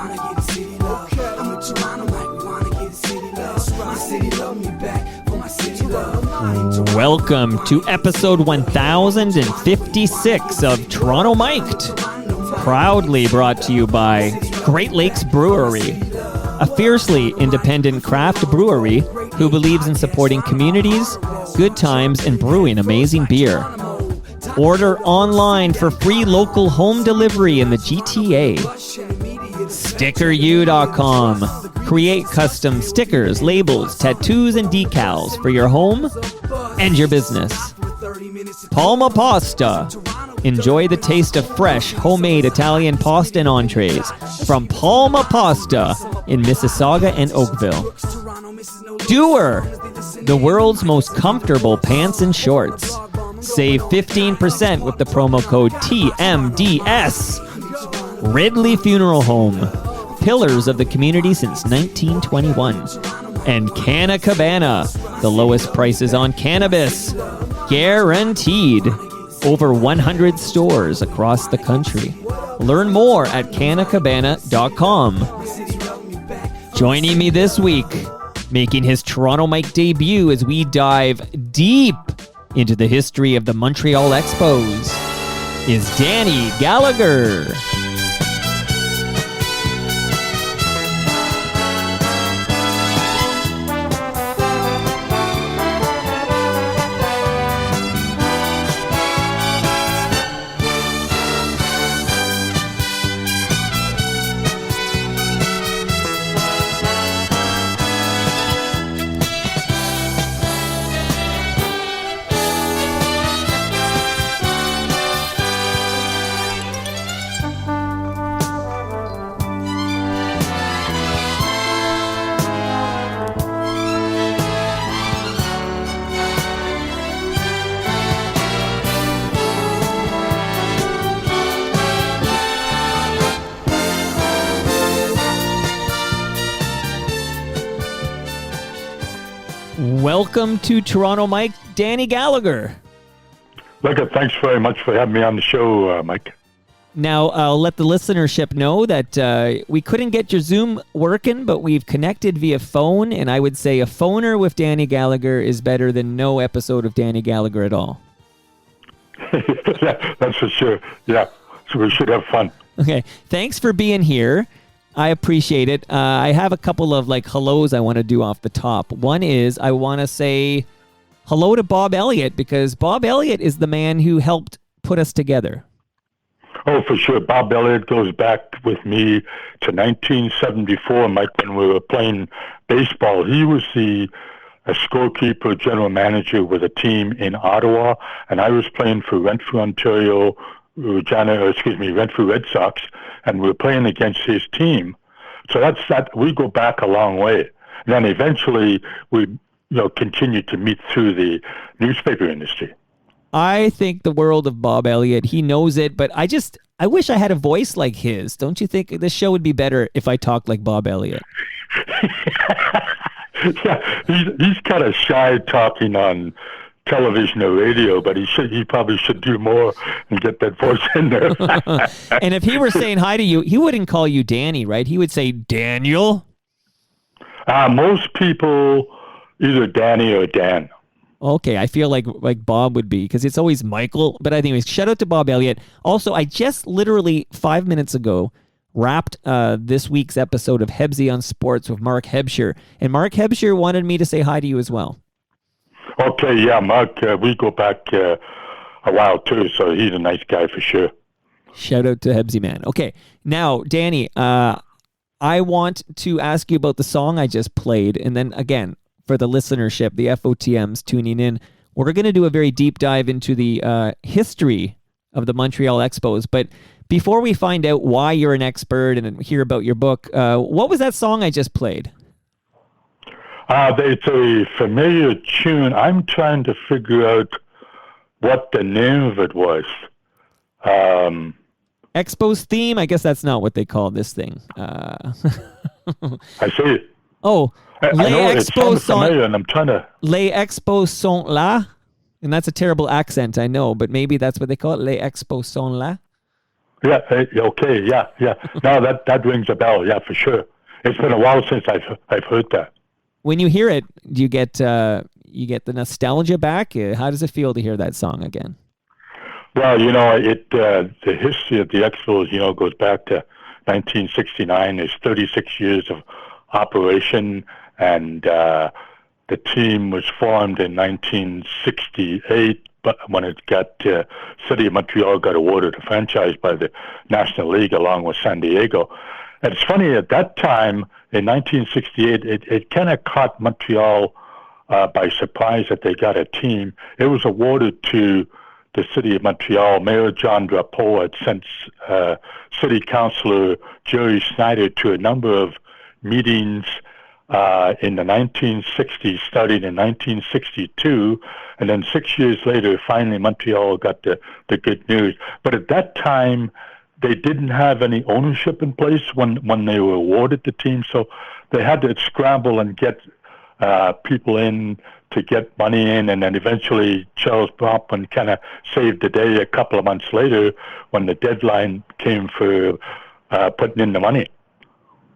wanna get a city love. I'm a Toronto Mike, we wanna get a city love. My city love me back for my city love. Welcome to episode 1056 of Toronto Mic'd, proudly brought to you by Great Lakes Brewery, a fiercely independent craft brewery who believes in supporting communities, good times, and brewing amazing beer. Order online for free local home delivery in the GTA. StickerU.com. Create custom stickers, labels, tattoos, and decals for your home and your business. Palma Pasta. Enjoy the taste of fresh, homemade Italian pasta and entrees from Palma Pasta in Mississauga and Oakville. Doer. The world's most comfortable pants and shorts. Save 15% with the promo code TMDS. Ridley Funeral Home. Pillars of the community since 1921. And Canna Cabana. The lowest prices on cannabis. Guaranteed. Over 100 stores across the country. Learn more at cannacabana.com. Joining me this week, making his Toronto Mic debut as we dive deep into the history of the Montreal Expos, is Danny Gallagher. Welcome to Toronto Mike, Danny Gallagher. Look, thanks very much for having me on the show, Mike. Now, I'll let the listenership know that we couldn't get your Zoom working, but we've connected via phone, and I would say a phoner with Danny Gallagher is better than no episode of Danny Gallagher at all. That's for sure. Yeah, so we should have fun. Okay, thanks for being here. I appreciate it. I have a couple of hellos I want to do off the top. One is I want to say hello to Bob Elliott, because Bob Elliott is the man who helped put us together. Oh, for sure. Bob Elliott goes back with me to 1974, Mike, when we were playing baseball. He was a scorekeeper, general manager with a team in Ottawa, and I was playing for Renfrew, Ontario, Renfrew Red Sox, and we were playing against his team. So that's that. We go back a long way. And then eventually we continue to meet through the newspaper industry. I think the world of Bob Elliott. He knows it, but I wish I had a voice like his. Don't you think this show would be better if I talked like Bob Elliott? Yeah, he's kind of shy talking on television or radio, but he probably should do more and get that voice in there. And if he were saying hi to you, he wouldn't call you Danny, right? He would say Daniel. Most people either Danny or Dan. Okay, I feel like Bob would be, because it's always Michael. But anyways, shout out to Bob Elliott. Also, I just literally 5 minutes ago wrapped this week's episode of Hebsy on Sports with Mark Hebsher, and Mark Hebsher wanted me to say hi to you as well. Okay, yeah, Mark, we go back a while too, so he's a nice guy for sure. Shout out to Hebsy man. Okay, now, Danny, I want to ask you about the song I just played, and then again, for the listenership, the FOTMs tuning in, we're going to do a very deep dive into the history of the Montreal Expos. But before we find out why you're an expert and hear about your book, what was that song I just played? It's a familiar tune. I'm trying to figure out what the name of it was. Expos theme? I guess that's not what they call this thing. I see it. Oh, Les Expos familiar, and I'm trying to... Les Expos sont là? And that's a terrible accent, I know, but maybe that's what they call it. Les Expos sont là? Yeah. Okay. Yeah. Yeah. No, that rings a bell. Yeah, for sure. It's been a while since I've heard that. When you hear it, do you get the nostalgia back? How does it feel to hear that song again? Well, the history of the Expos, goes back to 1969. There's 36 years of operation, and the team was formed in 1968. But when it got City of Montreal got awarded a franchise by the National League along with San Diego. And it's funny, at that time in 1968, it kind of caught Montreal by surprise that they got a team. It was awarded to the City of Montreal. Mayor John Drapeau had sent City Councilor Jerry Snyder to a number of meetings in the 1960s, starting in 1962, and then 6 years later, finally Montreal got the good news. But at that time, they didn't have any ownership in place when they were awarded the team, so they had to scramble and get people in to get money in, and then eventually Charles Bronfman kind of saved the day a couple of months later when the deadline came for putting in the money.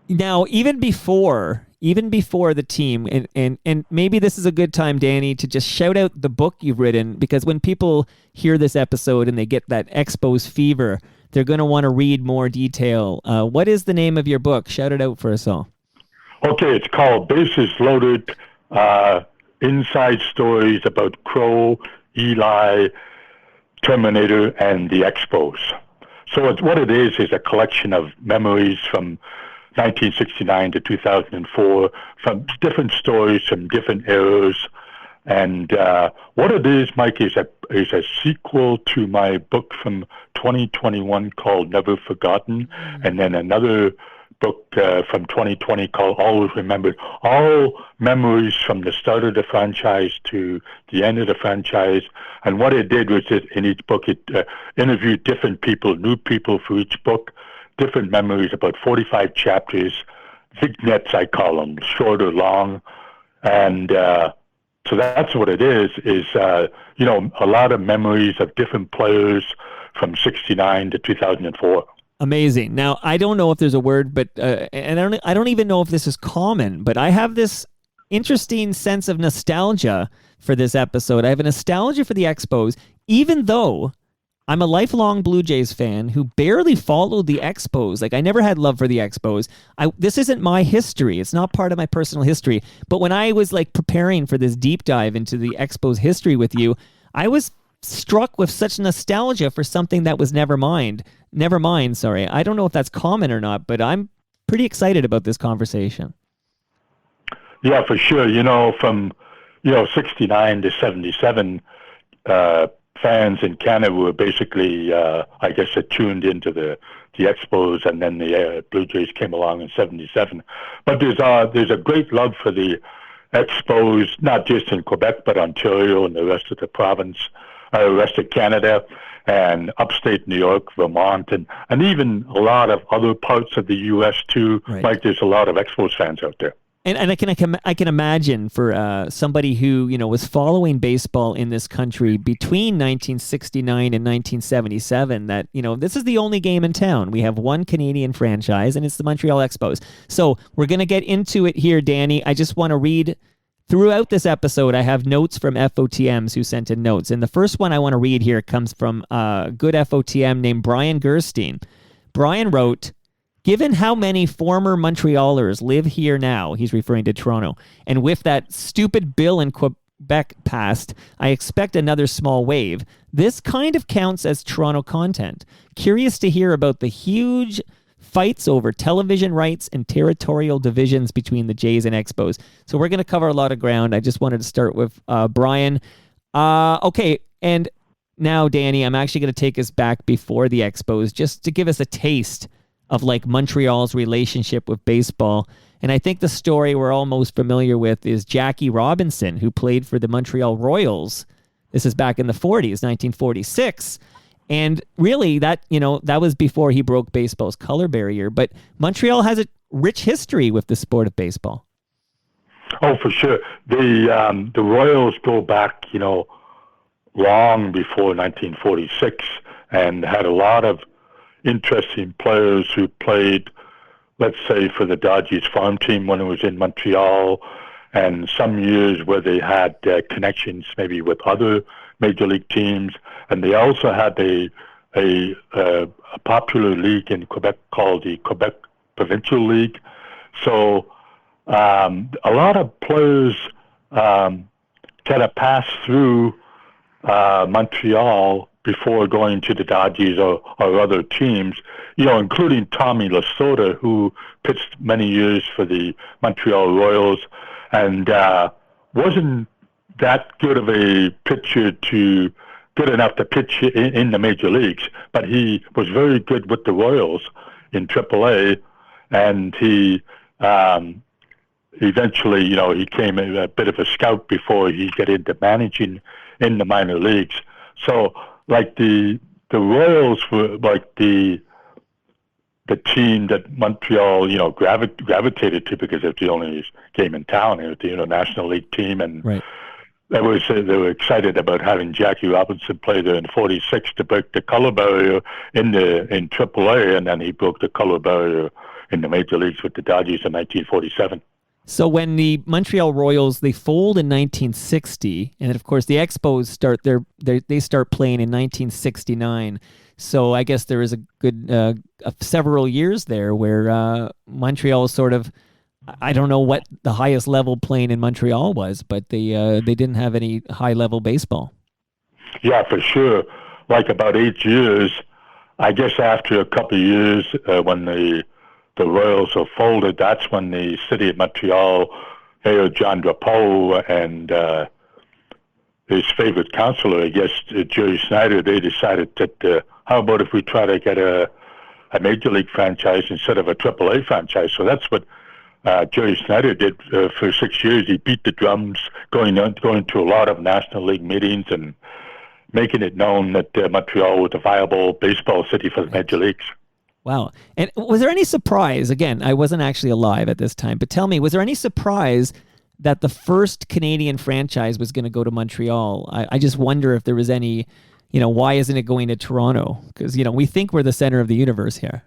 Now, even before the team, and maybe this is a good time, Danny, to just shout out the book you've written, because when people hear this episode and they get that Expos fever, they're going to want to read more detail. What is the name of your book? Shout it out for us all. Okay, it's called Bases Loaded, Inside Stories about Crow, Eli, Terminator, and the Expos. So what it is a collection of memories from 1969 to 2004, from different stories from different eras. And what it is, Mike, is a sequel to my book from 2021 called Never Forgotten, and then another book from 2020 called Always Remembered. All memories from the start of the franchise to the end of the franchise. And what it did was in each book, it interviewed different people, new people for each book, different memories, about 45 chapters, vignettes, I call them, short or long. And so that's what it is a lot of memories of different players from 69 to 2004. Amazing. Now, I don't know if there's a word, but and I don't even know if this is common, but I have this interesting sense of nostalgia for this episode. I have a nostalgia for the Expos, even though I'm a lifelong Blue Jays fan who barely followed the Expos. Like, I never had love for the Expos. This isn't my history. It's not part of my personal history. But when I was preparing for this deep dive into the Expos history with you, I was struck with such nostalgia for something that was never mine. Sorry. I don't know if that's common or not, but I'm pretty excited about this conversation. Yeah, for sure. From 69 to 77, fans in Canada were basically, I guess, tuned into the Expos, and then the Blue Jays came along in 77. But there's a great love for the Expos, not just in Quebec, but Ontario and the rest of the province, the rest of Canada, and upstate New York, Vermont, and even a lot of other parts of the U.S. too. Right. Like, there's a lot of Expos fans out there. And I can imagine for somebody who was following baseball in this country between 1969 and 1977 that this is the only game in town. We have one Canadian franchise, and it's the Montreal Expos. So we're gonna get into it here, Danny. I just want to read throughout this episode. I have notes from FOTMs who sent in notes, and the first one I want to read here comes from a good FOTM named Brian Gerstein. Brian wrote, "Given how many former Montrealers live here now," he's referring to Toronto, "and with that stupid bill in Quebec passed, I expect another small wave. This kind of counts as Toronto content. Curious to hear about the huge fights over television rights and territorial divisions between the Jays and Expos." So we're going to cover a lot of ground. I just wanted to start with Brian. Okay, and now, Danny, I'm actually going to take us back before the Expos just to give us a taste of Montreal's relationship with baseball. And I think the story we're all most familiar with is Jackie Robinson, who played for the Montreal Royals. This is back in the 40s, 1946. And really that was before he broke baseball's color barrier. But Montreal has a rich history with the sport of baseball. Oh, for sure. The Royals go back, long before 1946, and had a lot of interesting players who played, let's say, for the Dodgers farm team when it was in Montreal, and some years where they had connections maybe with other major league teams, and they also had a popular league in Quebec called the Quebec Provincial League. So a lot of players kind of passed through Montreal before going to the Dodgers or other teams, including Tommy Lasorda, who pitched many years for the Montreal Royals and wasn't that good of a pitcher good enough to pitch in the major leagues, but he was very good with the Royals in AAA, and he eventually, he came a bit of a scout before he got into managing in the minor leagues. So, like the Royals were like the team that Montreal, gravitated to because it's the only game in town. It was the National League team, and right. they were excited about having Jackie Robinson play there in '46 to break the color barrier in AAA, and then he broke the color barrier in the major leagues with the Dodgers in 1947. So when the Montreal Royals, they fold in 1960, and then of course the Expos start playing in 1969. So I guess there is a good several years there where Montreal sort of, I don't know what the highest level playing in Montreal was, but they didn't have any high level baseball. Yeah, for sure. Like about 8 years, I guess after a couple of years when the Royals are folded, that's when the city of Montreal, Mayor John Drapeau and his favorite councilor, I guess, Jerry Snyder, they decided that how about if we try to get a major league franchise instead of a AAA franchise? So that's what Jerry Snyder did for 6 years. He beat the drums, going to a lot of National League meetings and making it known that Montreal was a viable baseball city for the major leagues. Wow. And was there any surprise, again, I wasn't actually alive at this time, but tell me, was there any surprise that the first Canadian franchise was going to go to Montreal? I just wonder if there was any, why isn't it going to Toronto? Because, we think we're the center of the universe here.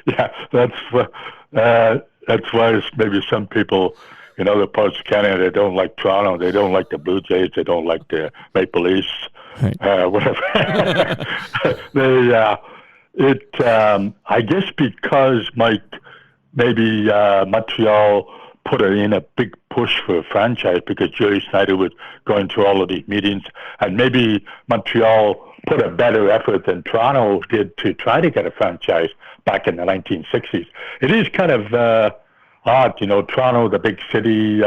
Yeah, that's why maybe some people in other parts of Canada, they don't like Toronto, they don't like the Blue Jays, they don't like the Maple Leafs, right. Whatever. I guess because maybe Montreal put in a big push for a franchise because Jerry Snyder was going to all of these meetings, and maybe Montreal put a better effort than Toronto did to try to get a franchise back in the 1960s. It is kind of odd, Toronto, the big city,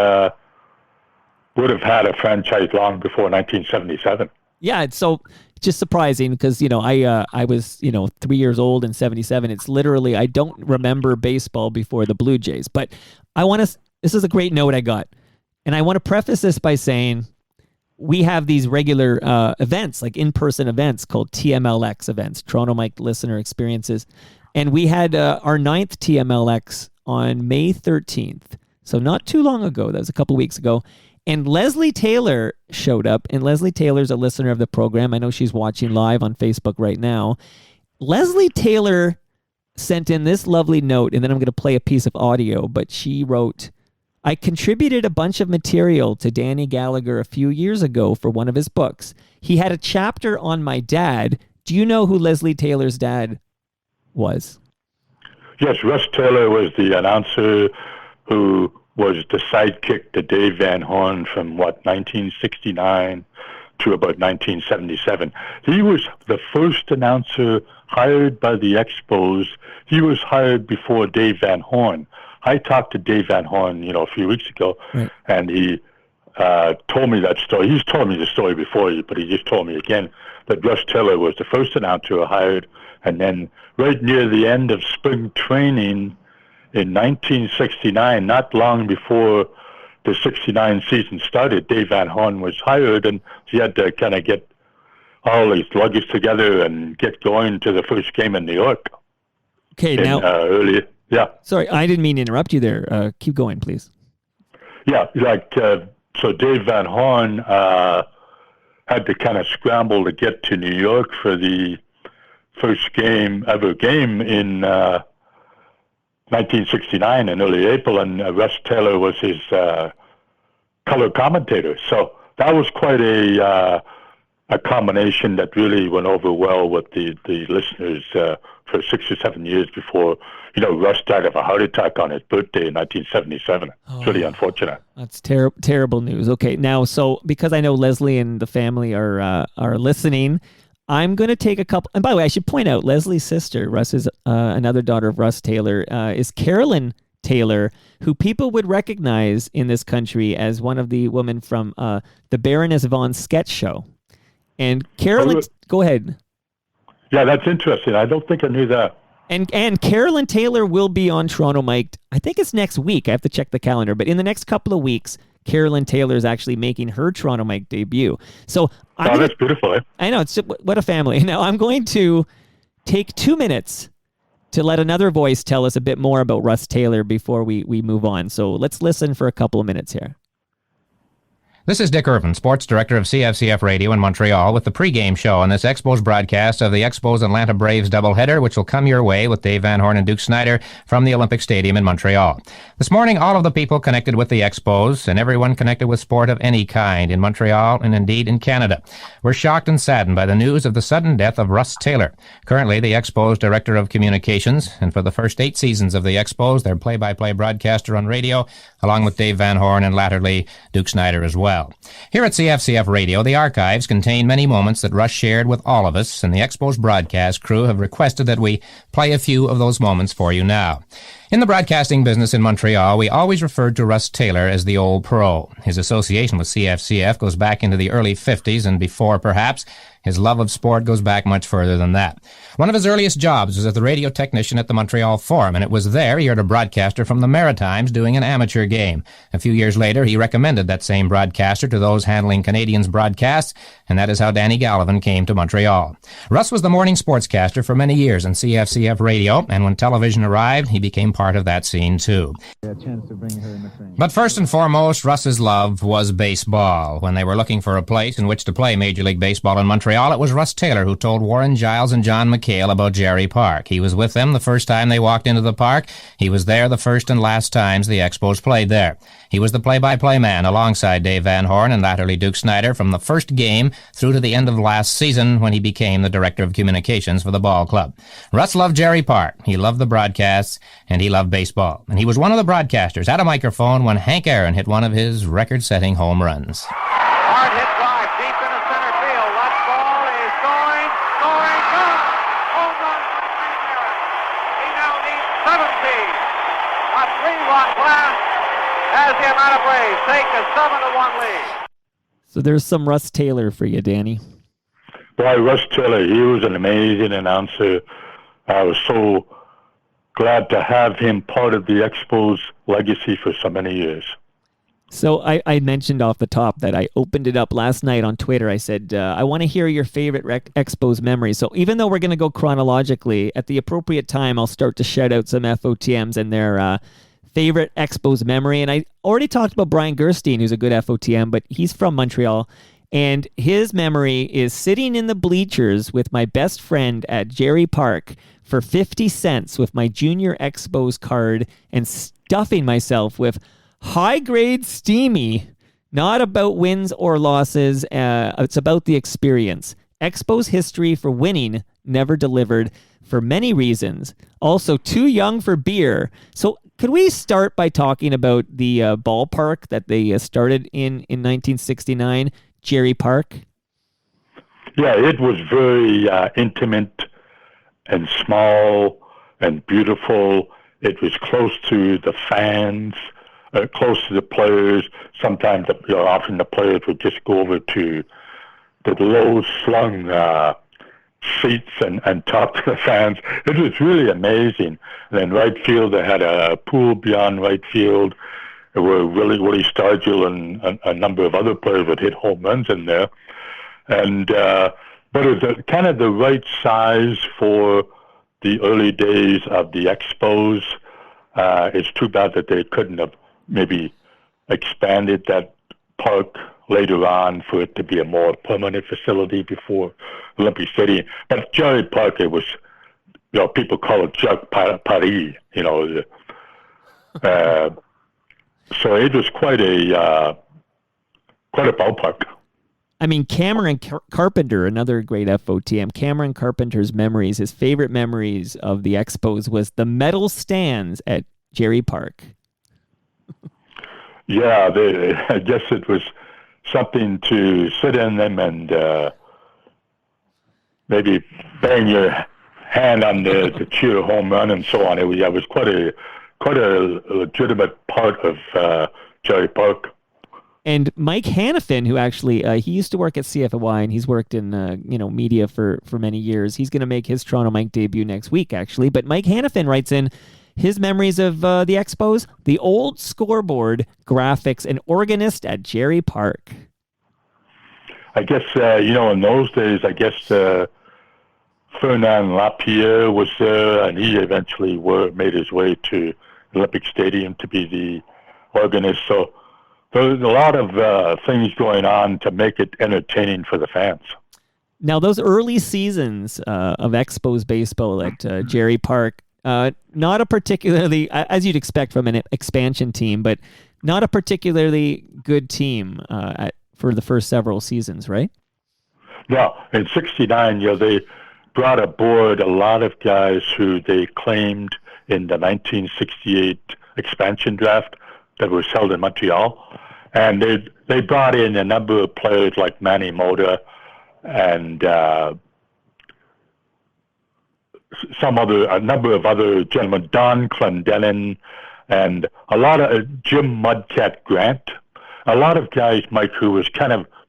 would have had a franchise long before 1977. Yeah, it's so just surprising because, I was, 3 years old in 77. It's literally, I don't remember baseball before the Blue Jays. But this is a great note I got. And I want to preface this by saying we have these regular events, like in-person events called TMLX events, Toronto Mike Listener Experiences. And we had our 9th TMLX on May 13th. So not too long ago. That was a couple weeks ago. And Leslie Taylor showed up. And Leslie Taylor's a listener of the program. I know she's watching live on Facebook right now. Leslie Taylor sent in this lovely note, and then I'm going to play a piece of audio. But she wrote, I contributed a bunch of material to Danny Gallagher a few years ago for one of his books. He had a chapter on my dad. Do you know who Leslie Taylor's dad was? Yes, Russ Taylor was the announcer who was the sidekick to Dave Van Horn from, 1969 to about 1977. He was the first announcer hired by the Expos. He was hired before Dave Van Horn. I talked to Dave Van Horn, a few weeks ago, right. And he told me that story. He's told me the story before, but he just told me again that Russ Taylor was the first announcer hired, and then right near the end of spring training in 1969, not long before the 69 season started, Dave Van Horn was hired, and he had to kind of get all his luggage together and get going to the first game in New York. Okay, now early. Yeah. Sorry, I didn't mean to interrupt you there. Keep going, please. Yeah, so Dave Van Horn had to kind of scramble to get to New York for the first ever game in 1969 in early April, and Russ Taylor was his color commentator. So that was quite a combination that really went over well with the listeners for 6 or 7 years before, Russ died of a heart attack on his birthday in 1977. It's really unfortunate. That's terrible news. Okay, now, so because I know Leslie and the family are listening, I'm going to take a couple. And by the way, I should point out Leslie's sister, Russ is another daughter of Russ Taylor, is Carolyn Taylor, who people would recognize in this country as one of the women from the Baroness Vaughn sketch show. And Carolyn, go ahead. Yeah, that's interesting. I don't think I knew that. And Carolyn Taylor will be on Toronto Mike. I think it's next week. I have to check the calendar. But in the next couple of weeks, Carolyn Taylor is actually making her Toronto Mike debut. So that's beautiful. Eh? I know. It's what a family. Now, I'm going to take 2 minutes to let another voice tell us a bit more about Russ Taylor before we move on. So let's listen for a couple of minutes here. This is Dick Irvin, sports director of CFCF Radio in Montreal, with the pregame show on this Expos broadcast of the Expos Atlanta Braves doubleheader, which will come your way with Dave Van Horn and Duke Snider from the Olympic Stadium in Montreal. This morning, all of the people connected with the Expos and everyone connected with sport of any kind in Montreal and indeed in Canada were shocked and saddened by the news of the sudden death of Russ Taylor, currently the Expos Director of Communications, and for the first 8 seasons of the Expos, their play-by-play broadcaster on radio, along with Dave Van Horn and latterly Duke Snider as well. Here at CFCF Radio, the archives contain many moments that Russ shared with all of us, and the Expos broadcast crew have requested that we play a few of those moments for you now. In the broadcasting business in Montreal, we always referred to Russ Taylor as the old pro. His association with CFCF goes back into the early 50s and before, perhaps. His love of sport goes back much further than that. One of his earliest jobs was as the radio technician at the Montreal Forum, and it was there he heard a broadcaster from the Maritimes doing an amateur game. A few years later, he recommended that same broadcaster to those handling Canadians' broadcasts, and that is how Danny Gallagher came to Montreal. Russ was the morning sportscaster for many years on CFCF Radio, and when television arrived, he became part of that scene too. But first and foremost, Russ's love was baseball. When they were looking for a place in which to play Major League Baseball in Montreal, it was Russ Taylor who told Warren Giles and John McHale about Jerry Park. He was with them the first time they walked into the park. He was there the first and last times the Expos played there. He was the play-by-play man alongside Dave Van Horn and latterly Duke Snider from the first game through to the end of last season when he became the Director of Communications for the ball club. Russ loved Jerry Park. He loved the broadcasts, and he loved baseball. And he was one of the broadcasters at a microphone when Hank Aaron hit one of his record-setting home runs. Hard hit drive deep into center field. That ball is going, gone. Home run by Hank Aaron. He now needs 17. A 3-run blast as the Atlanta Braves take a 7-1 lead. So there's some Russ Taylor for you, Danny. Boy, Russ Taylor, he was an amazing announcer. I was so glad to have him part of the Expos legacy for so many years. So I mentioned off the top that I opened it up last night on Twitter. I said, I want to hear your favorite Expos memories. So even though we're going to go chronologically, at the appropriate time, I'll start to shout out some FOTMs and their favorite Expos memory. And I already talked about Brian Gerstein, who's a good FOTM, but he's from Montreal. And his memory is sitting in the bleachers with my best friend at Jerry Park for 50 cents with my junior Expos card and stuffing myself with high-grade steamy. Not about wins or losses. It's about the experience. Expos history for winning never delivered for many reasons. Also, too young for beer. So could we start by talking about the ballpark that they started in 1969, Jerry Park? Yeah, it was very intimate and small and beautiful. It was close to the fans, close to the players. Sometimes, often the players would just go over to the low-slung seats and talk to the fans. It was really amazing. And in right field, they had a pool beyond right field where Willie Stargell and a number of other players would hit home runs in there. And but it was kind of the right size for the early days of the Expos. It's too bad that they couldn't have maybe expanded that park later on for it to be a more permanent facility before Olympic Stadium. But Jerry Park, it was, people call it Jacques Paris, so it was quite a ballpark. I mean, Cameron Carpenter, another great FOTM. Cameron Carpenter's memories, his favorite memories of the Expos was the metal stands at Jerry Park. Yeah, I guess it was something to sit in them and maybe bang your hand on the cheer home run and so on. It was quite a legitimate part of Jerry Park. And Mike Hanifin, who actually he used to work at CFY and he's worked in media for many years. He's going to make his Toronto Mike debut next week, actually. But Mike Hanifin writes in his memories of the Expos: the old scoreboard, graphics, and organist at Jerry Park. I guess in those days, Fernand Lapierre was there, and he eventually made his way to Olympic Stadium to be the organist. So there's a lot of things going on to make it entertaining for the fans. Now, those early seasons of Expos baseball at Jerry Park, not a particularly, as you'd expect from an expansion team, but not a particularly good team for the first several seasons, right? No, in '69, they brought aboard a lot of guys who they claimed in the 1968 expansion draft that was held in Montreal. And they brought in a number of players like Manny Mota and a number of other gentlemen, Don Clendenin, and a lot of Jim Mudcat Grant. A lot of guys, Mike, who was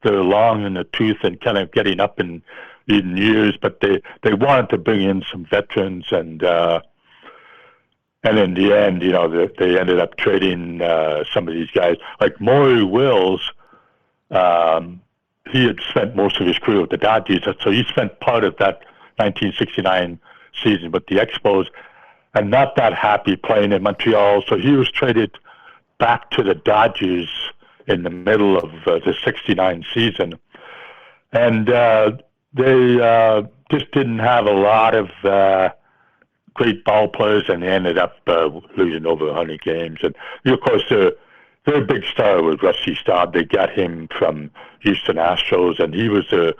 they're long in the tooth and kind of getting up in years, but they wanted to bring in some veterans, and in the end, they ended up trading some of these guys. Like Maury Wills, he had spent most of his career with the Dodgers, so he spent part of that 1969 season with the Expos, and not that happy playing in Montreal, so he was traded back to the Dodgers in the middle of the '69 season. And they just didn't have a lot of great ball players, and they ended up losing over 100 games. And of course, their big star was Rusty Staub. They got him from Houston Astros, and he was the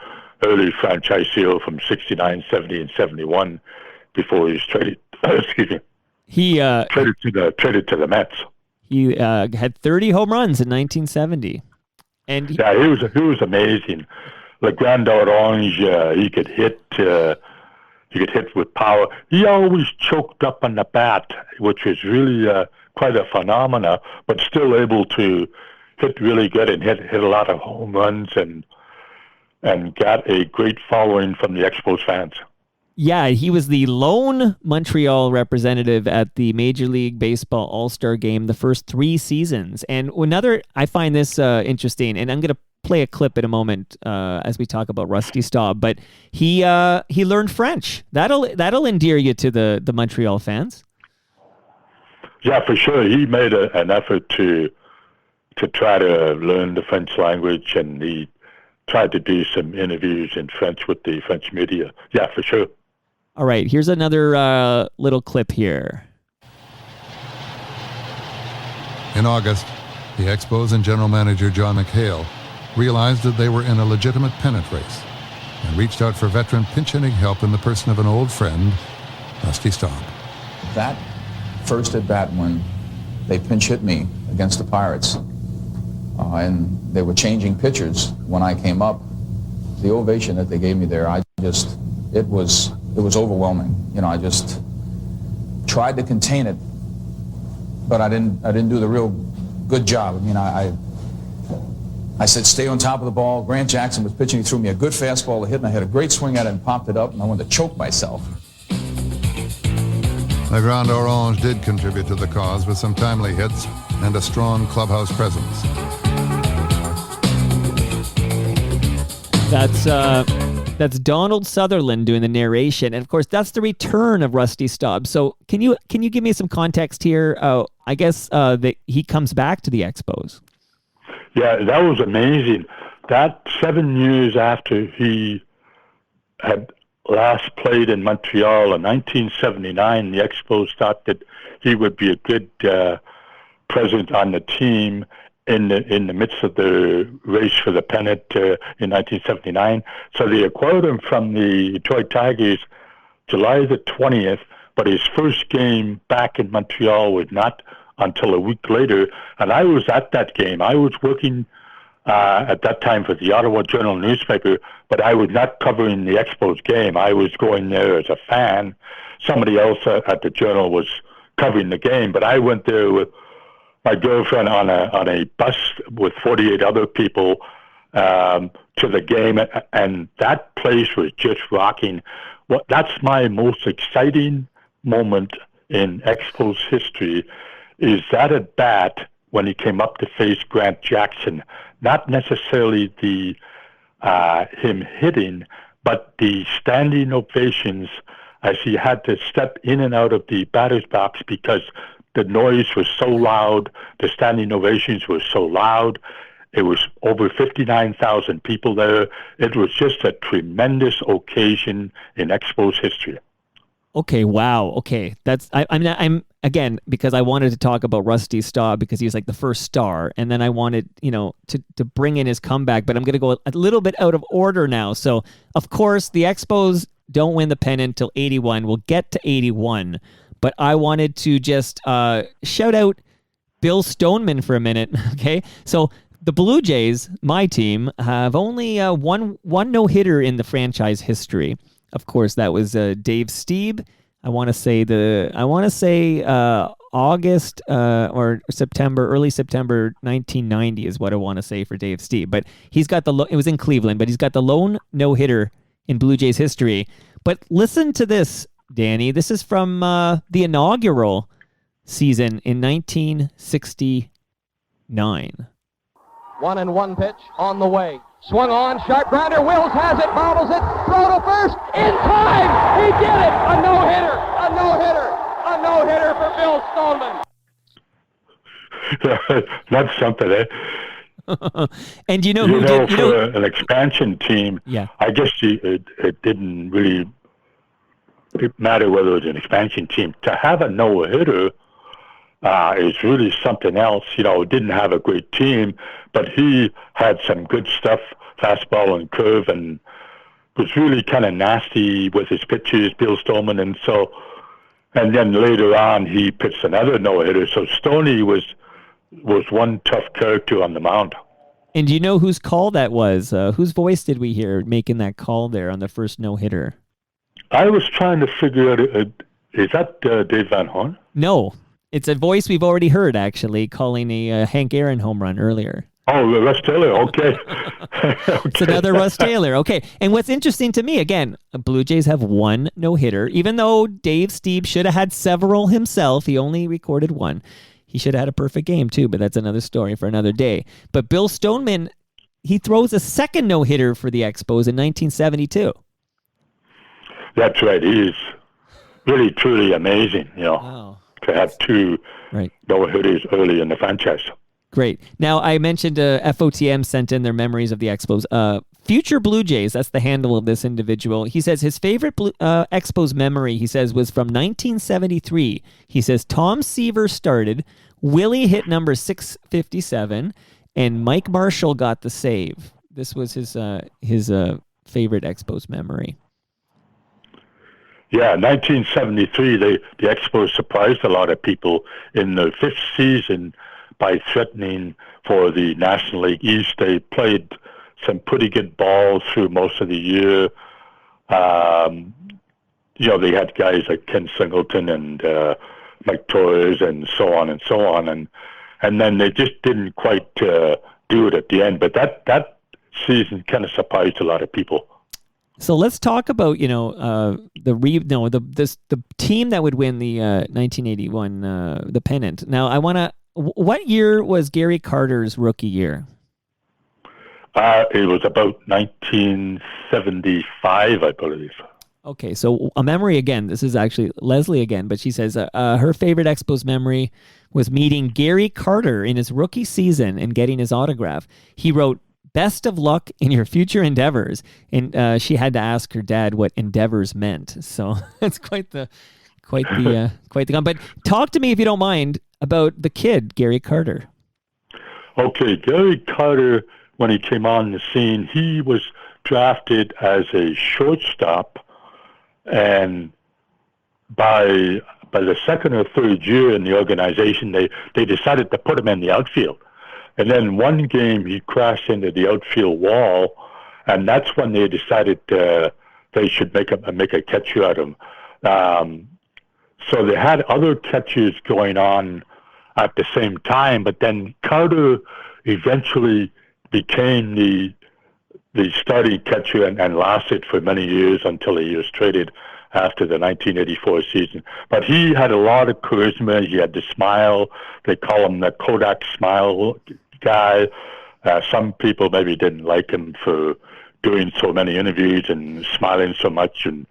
early franchise hero from '69, '70, and '71 before he was traded. Excuse me. He traded to the Mets. He had 30 home runs in 1970, and he was amazing. Le Grand Orange, he could hit. He could hit with power. He always choked up on the bat, which was really quite a phenomena, but still able to hit really good and hit a lot of home runs and got a great following from the Expos fans. Yeah, he was the lone Montreal representative at the Major League Baseball All-Star Game the first 3 seasons. And I find this interesting, and I'm going to play a clip in a moment as we talk about Rusty Staub, but he learned French. That'll endear you to the Montreal fans. Yeah, for sure. He made an effort to try to learn the French language, and he tried to do some interviews in French with the French media. Yeah, for sure. All right, here's another little clip here. In August, the Expos and general manager John McHale realized that they were in a legitimate pennant race and reached out for veteran pinch-hitting help in the person of an old friend, Rusty Staub. That first at-bat when they pinch-hit me against the Pirates, and they were changing pitchers when I came up, the ovation that they gave me there, it was overwhelming. I just tried to contain it, but I didn't do the real good job. I mean, I said, stay on top of the ball. Grant Jackson was pitching. He threw me a good fastball to hit, and I had a great swing at it and popped it up, and I wanted to choke myself. Le Grand Orange did contribute to the cause with some timely hits and a strong clubhouse presence. That's Donald Sutherland doing the narration, and of course that's the return of Rusty Staub. So can you give me some context here? I guess that he comes back to the Expos. Yeah, that was amazing. That 7 years after he had last played in Montreal in 1979, the Expos thought that he would be a good presence on the team in the midst of the race for the pennant in 1979. So they acquired him from the Detroit Tigers July the 20th, but his first game back in Montreal was not until a week later. And I was at that game. I was working at that time for the Ottawa Journal newspaper, but I was not covering the Expos game. I was going there as a fan. Somebody else at the Journal was covering the game, but I went there with my girlfriend on a bus with 48 other people to the game, and that place was just rocking. Well, that's my most exciting moment in Expos history, is that at bat when he came up to face Grant Jackson. Not necessarily the him hitting, but the standing ovations as he had to step in and out of the batter's box because the noise was so loud, the standing ovations were so loud. It was over 59,000 people there. It was just a tremendous occasion in Expos history. Okay, wow. Okay, I'm again, because I wanted to talk about Rusty Staub because he was like the first star, and then I wanted, to bring in his comeback, but I'm going to go a little bit out of order now. So, of course, the Expos don't win the pennant until 81. We'll get to 81, but I wanted to just shout out Bill Stoneman for a minute, okay? So, the Blue Jays, my team, have only one no-hitter in the franchise history. Of course, that was Dave Stieb. I want to say August or September, early September 1990 is what I want to say for Dave Stieb. But he's got it was in Cleveland, but he's got the lone no-hitter in Blue Jays history. But listen to this, Danny. This is from the inaugural season in 1969. 1-1 pitch on the way. Swung on, sharp grounder, Wills has it, bobbles it, throw to first, in time! He did it! A no-hitter! A no-hitter! A no-hitter for Bill Stoneman! That's something, eh? And you know who did? For an expansion team, yeah. I guess it didn't really matter whether it was an expansion team. To have a no-hitter is really something else. Didn't have a great team, but he had some good stuff, fastball and curve, and was really kind of nasty with his pitches, Bill Stoneman. And then later on, he pitched another no-hitter. So Stoney was one tough character on the mound. And do you know whose call that was? Whose voice did we hear making that call there on the first no-hitter? I was trying to figure out, is that Dave Van Horn? No. It's a voice we've already heard, actually, calling a Hank Aaron home run earlier. Oh, Russ Taylor, okay. Okay. It's another Russ Taylor, okay. And what's interesting to me, again, Blue Jays have one no-hitter. Even though Dave Stieb should have had several himself, he only recorded one. He should have had a perfect game, too, but that's another story for another day. But Bill Stoneman, he throws a second no-hitter for the Expos in 1972. That's right. He is really, truly amazing, Wow. to have two no-hitters early in the franchise. Great. Now, I mentioned FOTM sent in their memories of the Expos. Future Blue Jays, that's the handle of this individual. He says his favorite Expos memory, he says, was from 1973. He says Tom Seaver started, Willie hit number 657, and Mike Marshall got the save. This was his favorite Expos memory. Yeah, 1973, the Expos surprised a lot of people in the fifth season by threatening for the National League East. They played some pretty good ball through most of the year. They had guys like Ken Singleton and Mike Torres and so on and so on. And then they just didn't quite do it at the end. But that season kind of surprised a lot of people. So let's talk about the team that would win the 1981 the pennant. Now what year was Gary Carter's rookie year? It was about 1975, I believe. Okay, so a memory again. This is actually Leslie again, but she says her favorite Expos memory was meeting Gary Carter in his rookie season and getting his autograph. He wrote, "Best of luck in your future endeavors," and she had to ask her dad what endeavors meant. So it's quite the But talk to me, if you don't mind, about the kid Gary Carter. Okay, Gary Carter, when he came on the scene, he was drafted as a shortstop, and by the second or third year in the organization, they decided to put him in the outfield. And then one game he crashed into the outfield wall, and that's when they decided they should make a catcher out of him. So they had other catchers going on at the same time, but then Carter eventually became the starting catcher and lasted for many years until he was traded after the 1984 season. But he had a lot of charisma. He had the smile. They call him the Kodak smile guy. Some people maybe didn't like him for doing so many interviews and smiling so much. And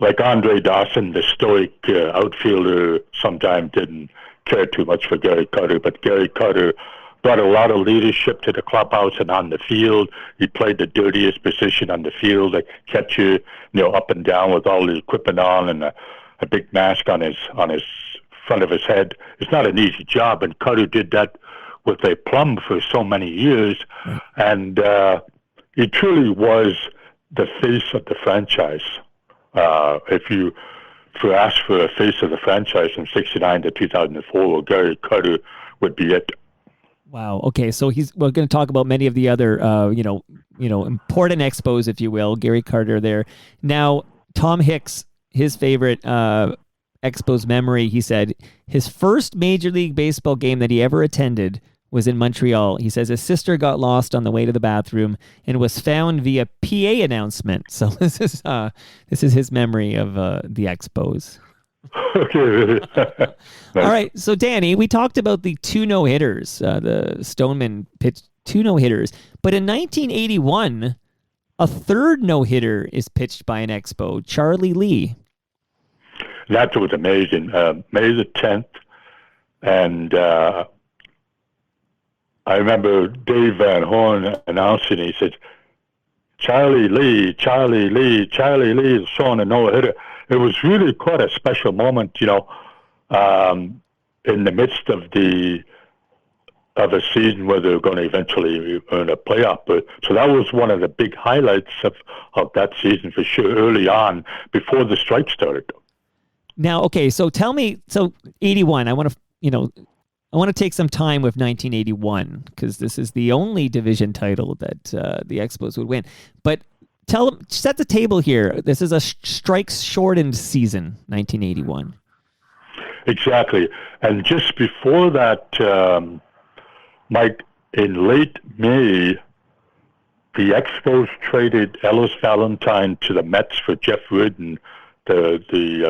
like Andre Dawson, the stoic outfielder, sometimes didn't care too much for Gary Carter. But Gary Carter brought a lot of leadership to the clubhouse and on the field. He played the dirtiest position on the field, a catcher, up and down with all his equipment on and a big mask on his front of his head. It's not an easy job, and Carter did that with a plum for so many years, and he truly was the face of the franchise. If you ask for a face of the franchise from '69 to 2004, well, Gary Carter would be it. Wow. Okay, so we're going to talk about many of the other, important Expos, if you will. Gary Carter there. Now, Tom Hicks, his favorite Expos memory, he said his first Major League Baseball game that he ever attended was in Montreal. He says his sister got lost on the way to the bathroom and was found via PA announcement. So this is his memory of the Expos. Okay. Nice. All right. So, Danny, we talked about the 2 no-hitters. The Stoneman pitched 2 no-hitters. But in 1981, a third no-hitter is pitched by an Expo, Charlie Lee. That was amazing. May the 10th. And I remember Dave Van Horn announcing, he said, Charlie Lee is showing a no-hitter. It was really quite a special moment, in the midst of a season where they were going to eventually earn a playoff. But so that was one of the big highlights of that season for sure, early on, before the strike started. Now, okay, so tell me, 81. I want to take some time with 1981 because this is the only division title that the Expos would win. But set the table here. This is a strikes-shortened season, 1981. Exactly. And just before that, Mike, in late May, the Expos traded Ellis Valentine to the Mets for Jeff Ridden, the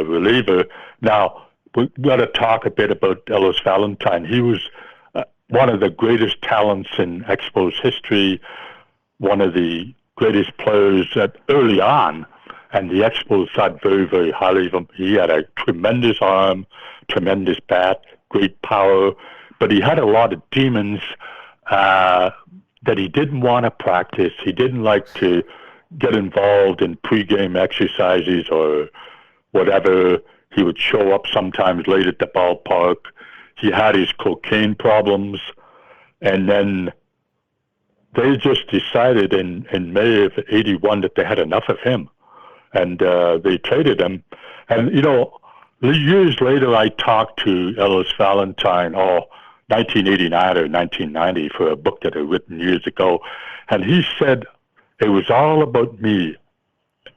reliever. Now, we've got to talk a bit about Ellis Valentine. He was one of the greatest talents in Expos history, one of the greatest players early on, and the Expos thought very, very highly of him. He had a tremendous arm, tremendous bat, great power, but he had a lot of demons that he didn't want to practice. He didn't like to get involved in pregame exercises or whatever. He would show up sometimes late at the ballpark. He had his cocaine problems, and then they just decided in May of '81 that they had enough of him, and they traded him. And, years later, I talked to Ellis Valentine, 1989 or 1990, for a book that I'd written years ago, and he said it was all about me.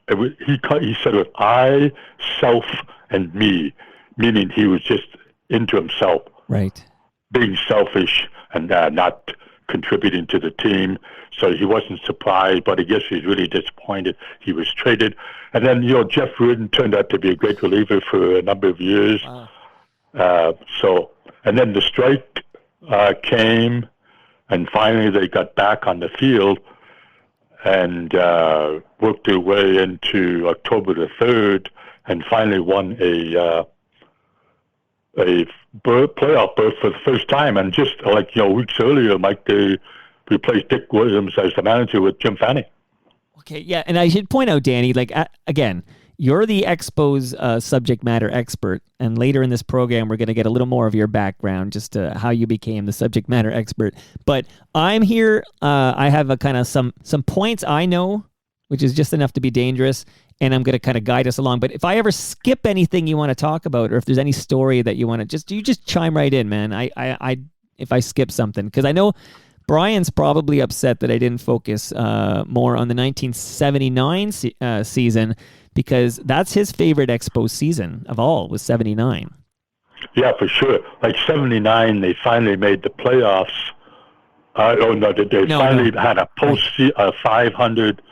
He said it was I, self, and me, meaning he was just into himself. Right. Being selfish and not contributing to the team. So he wasn't surprised, but I guess he was really disappointed he was traded. And then, Jeff Ridden turned out to be a great reliever for a number of years. Wow. And then the strike came, and finally they got back on the field. and worked their way into October the 3rd, and finally won a playoff berth for the first time. And just like weeks earlier, Mike, they replaced Dick Williams as the manager with Jim Fanning. Okay, yeah, and I should point out, Danny, like again, you're the Expos subject matter expert, and later in this program, we're going to get a little more of your background, just how you became the subject matter expert. But I'm here. I have a kind of some points I know, which is just enough to be dangerous, and I'm going to kind of guide us along. But if I ever skip anything you want to talk about, or if there's any story that you want to, you just chime right in, man. I if I skip something, because I know Brian's probably upset that I didn't focus more on the 1979 season, because that's his favorite Expos season of all, was 79. Yeah, for sure. Like 79, they finally made the playoffs. They finally had a post 500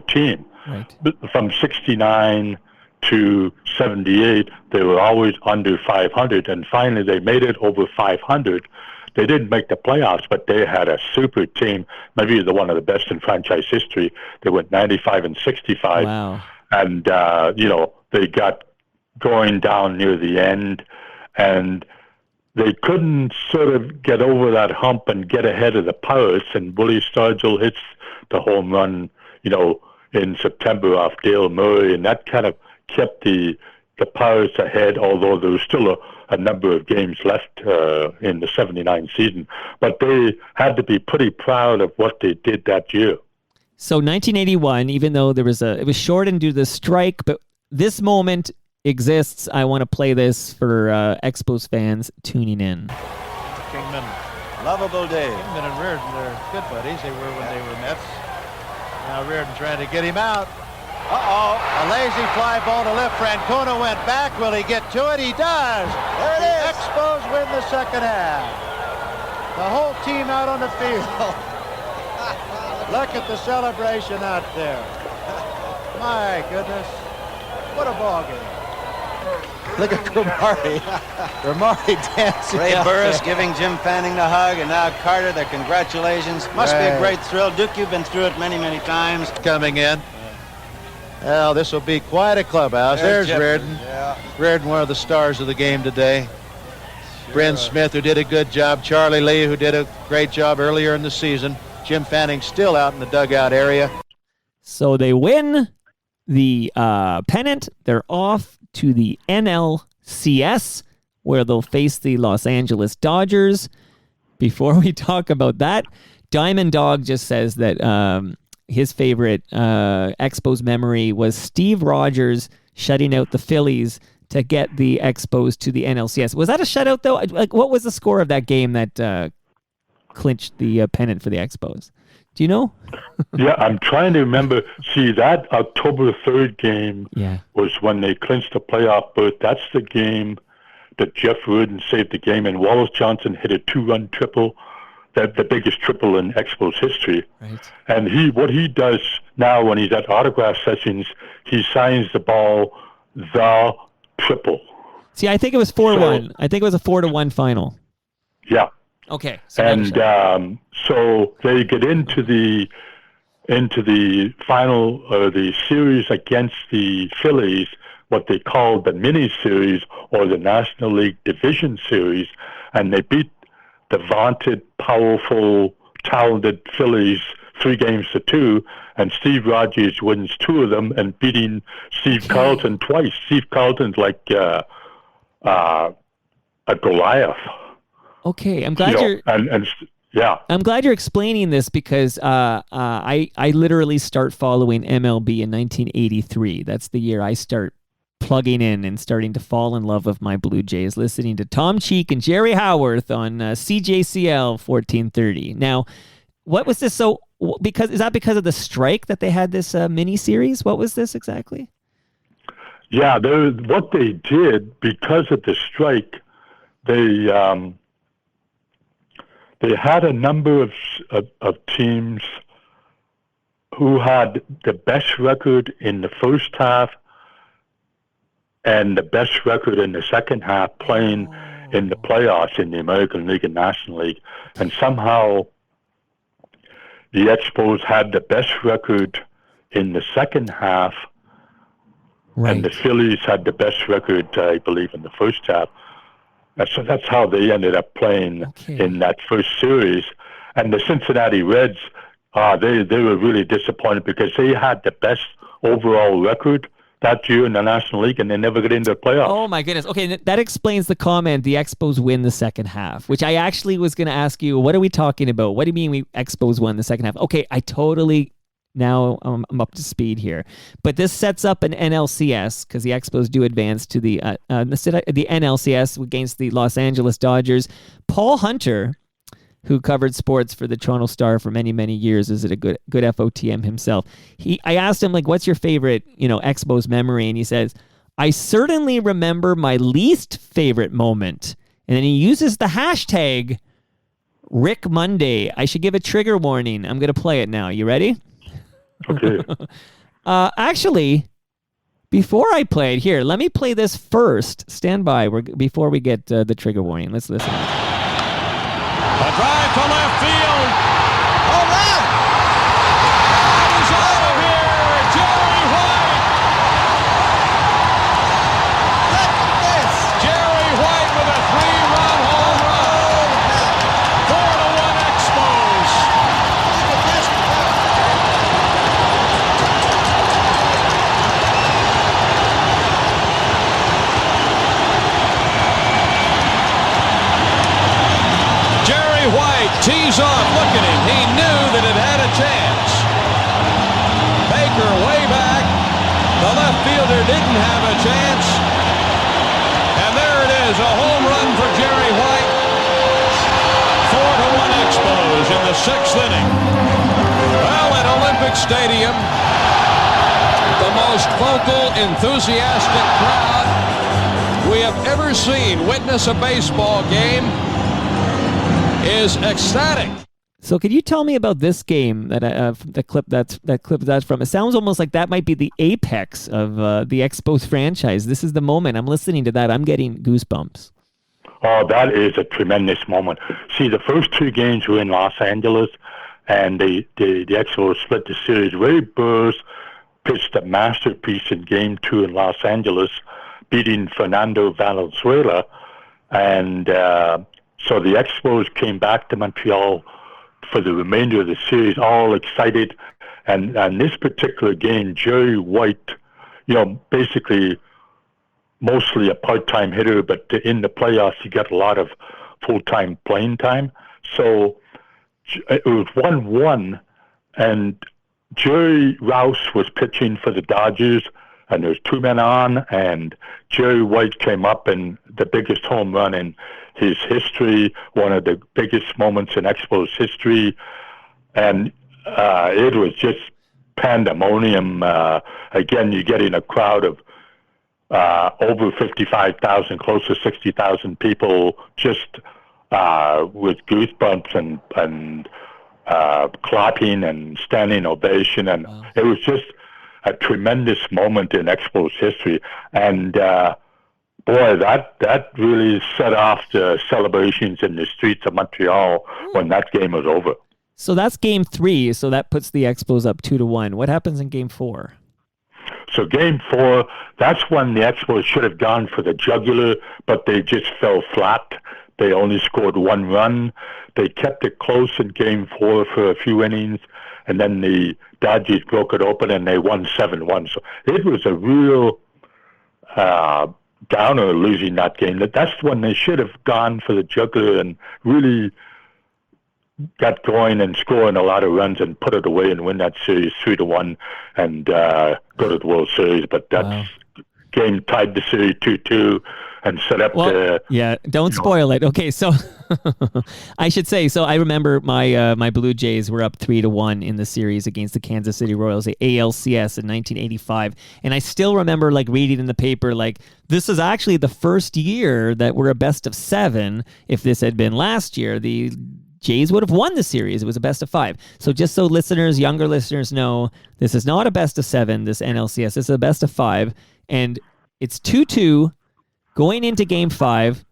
team. Right. From 69 to 78, they were always under 500, and finally they made it over 500. They didn't make the playoffs, but they had a super team, maybe one of the best in franchise history. They went 95-65. Wow. And, they got going down near the end, and they couldn't sort of get over that hump and get ahead of the Pirates. And Willie Stargell hits the home run, in September off Dale Murray, and that kind of kept the Pirates ahead, although there was still a number of games left in the 79 season. But they had to be pretty proud of what they did that year. So 1981, even though it was shortened due to the strike, but this moment exists. I want to play this for Expos fans tuning in. Kingman, lovable day. Kingman and Reardon, they're good buddies. They were when they were Mets. Now Reardon trying to get him out. A lazy fly ball to left. Francona went back. Will he get to it? He does. There it is. Expos win the second half. The whole team out on the field. Look at the celebration out there. My goodness. What a ball game. Look at Cromartie. Cromartie dancing. Ray Burris giving Jim Fanning the hug, and now Carter, the congratulations. Must be a great thrill. Duke, you've been through it many, many times. Coming in. Well, this will be quite a clubhouse. There's Reardon. Yeah. Reardon, one of the stars of the game today. Sure. Bryn Smith, who did a good job. Charlie Lee, who did a great job earlier in the season. Jim Fanning still out in the dugout area. So they win the pennant. They're off to the NLCS, where they'll face the Los Angeles Dodgers. Before we talk about that, Diamond Dog just says that his favorite Expos memory was Steve Rogers shutting out the Phillies to get the Expos to the NLCS. Was that a shutout, though? Like, what was the score of that game that clinched the pennant for the Expos? Do you know? Yeah, I'm trying to remember. See, that October 3rd game was when they clinched the playoff berth. That's the game that Jeff Reardon saved the game, and Wallace Johnson hit a 2-run triple, the biggest triple in Expos history. Right. And what he does now when he's at autograph sessions, he signs the ball, the triple. See, I think it was 4-1. I think it was a 4-1 final. Yeah. Okay. And so they get into the final, the series against the Phillies, what they call the mini series or the National League Division Series, and they beat the vaunted, powerful, talented Phillies 3-2, and Steve Rogers wins 2 of them and beating Steve Carlton twice. Steve Carlton's like a Goliath. Okay, I'm glad I'm glad you're explaining this, because I literally start following MLB in 1983. That's the year I start plugging in and starting to fall in love with my Blue Jays, listening to Tom Cheek and Jerry Howarth on CJCL 1430. Now, what was this? So, is that because of the strike that they had this mini series? What was this exactly? Yeah, what they did because of the strike, they had a number of teams who had the best record in the first half and the best record in the second half playing in the playoffs in the American League and National League. And somehow, the Expos had the best record in the second half, Right. and the Phillies had the best record, I believe, in the first half. So that's how they ended up playing in that first series. And the Cincinnati Reds, they were really disappointed because they had the best overall record that year in the National League, and they never got into the playoffs. Oh, my goodness. Okay, that explains the comment, the Expos win the second half, which I actually was going to ask you, what are we talking about? What do you mean we Expos won the second half? Okay, I totally... Now I'm up to speed here. But this sets up an NLCS because the Expos do advance to the NLCS against the Los Angeles Dodgers. Paul Hunter, who covered sports for the Toronto Star for many, many years, is a good FOTM himself. I asked him, like, what's your favorite, Expos memory? And he says, I certainly remember my least favorite moment. And then he uses the hashtag Rick Monday. I should give a trigger warning. I'm going to play it now. You ready? Okay. Actually, before I play it, here, let me play this first. Stand by before we get the trigger warning. Let's listen. A drive to left field. Home run! He's out of here, Jerry White. Look at this. Jerry White with a 3-run home run. 4-1 Expos. Look at this. Jerry White tees off. Look at him. He knew that it had a chance. Baker way back. The left fielder didn't have a chance. And there it is, a home run for Jerry White. 4-1 Expos in the 6th inning. Well, at Olympic Stadium, the most vocal, enthusiastic crowd we have ever seen witness a baseball game is ecstatic. So, could you tell me about this game that the clip that's from? It sounds almost like that might be the apex of the Expos franchise. This is the moment. I'm listening to that. I'm getting goosebumps. Oh, that is a tremendous moment. See, the first 2 games were in Los Angeles, and the Expos split the series. Ray Burrs pitched a masterpiece in Game 2 in Los Angeles, beating Fernando Valenzuela, and so the Expos came back to Montreal for the remainder of the series, all excited. And this particular game, Jerry White, basically mostly a part-time hitter, but in the playoffs he got a lot of full-time playing time. So it was 1-1, and Jerry Rouse was pitching for the Dodgers, and there was 2 men on, and Jerry White came up, and the biggest home run in his history, one of the biggest moments in Expos history, and it was just pandemonium. Again, you're getting a crowd of over 55,000, close to 60,000 people, just with goosebumps and clapping and standing ovation, and wow. It was just a tremendous moment in Expos history, and boy, that really set off the celebrations in the streets of Montreal when that game was over. So that's Game 3, so that puts the Expos up 2-1. What happens in Game 4? So Game 4, that's when the Expos should have gone for the jugular, but they just fell flat. They only scored 1 run. They kept it close in Game 4 for a few innings, and then the Dodgers broke it open and they won 7-1. So it was a real downer losing that game. That's when they should have gone for the jugular and really got going and scoring a lot of runs and put it away and win that series 3-1 and go to the World Series. But that game tied the series 2-2 and set up don't spoil it. Okay, so I should say, so I remember my Blue Jays were up 3-1 in the series against the Kansas City Royals, the ALCS in 1985, and I still remember reading in the paper this is actually the first year that we're a best of 7. If this had been last year, the Jays would have won the series. It was a best of 5. So just so younger listeners know, this is not a best of 7, this NLCS. This is a best of 5, and it's 2-2 going into Game 5.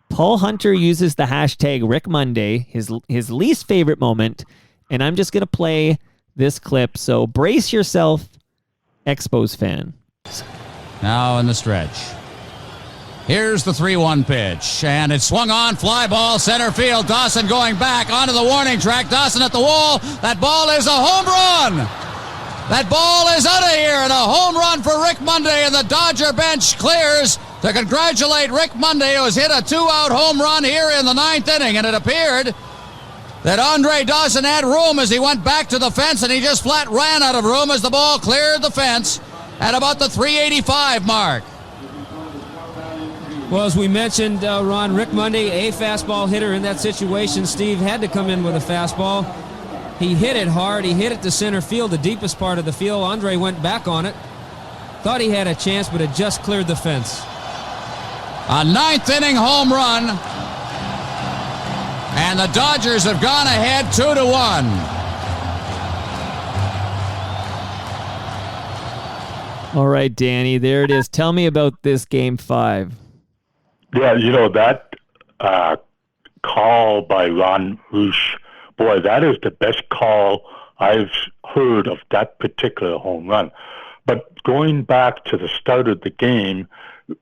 Paul Hunter uses the hashtag Rick Monday, his least favorite moment, And I'm just going to play this clip. So brace yourself, Expos fan. Now in the stretch. Here's the 3-1 pitch, and it's swung on, fly ball, center field. Dawson going back onto the warning track. Dawson at the wall. That ball is a home run. That ball is out of here, and a home run for Rick Monday, and the Dodger bench clears to congratulate Rick Monday, who has hit a 2-out home run here in the 9th inning, and it appeared that Andre Dawson had room as he went back to the fence, and he just flat ran out of room as the ball cleared the fence at about the 385 mark. Well, as we mentioned, Ron, Rick Monday, a fastball hitter in that situation. Steve had to come in with a fastball. He hit it hard. He hit it to center field, the deepest part of the field. Andre went back on it. Thought he had a chance, but it just cleared the fence. A 9th inning home run. And the Dodgers have gone ahead 2-1. All right, Danny, there it is. Tell me about this Game 5. Yeah, that call by Ron Roosh, boy, that is the best call I've heard of that particular home run. But going back to the start of the game,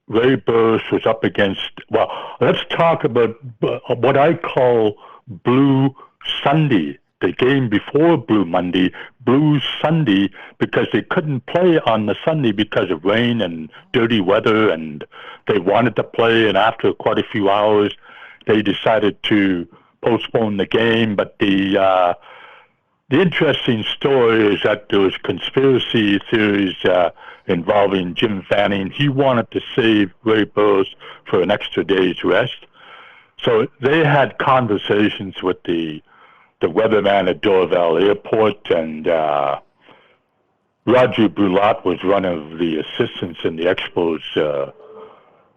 Ray Burris was up against, well, let's talk about what I call Blue Sunday, the game before Blue Monday, Blue Sunday, because they couldn't play on the Sunday because of rain and dirty weather, and they wanted to play, and after quite a few hours, they decided to postpone the game. But the interesting story is that there was conspiracy theories involving Jim Fanning. He wanted to save Ray Burris for an extra day's rest. So they had conversations with the weatherman at Dorval Airport, and Roger Brulat was one of the assistants in the Expos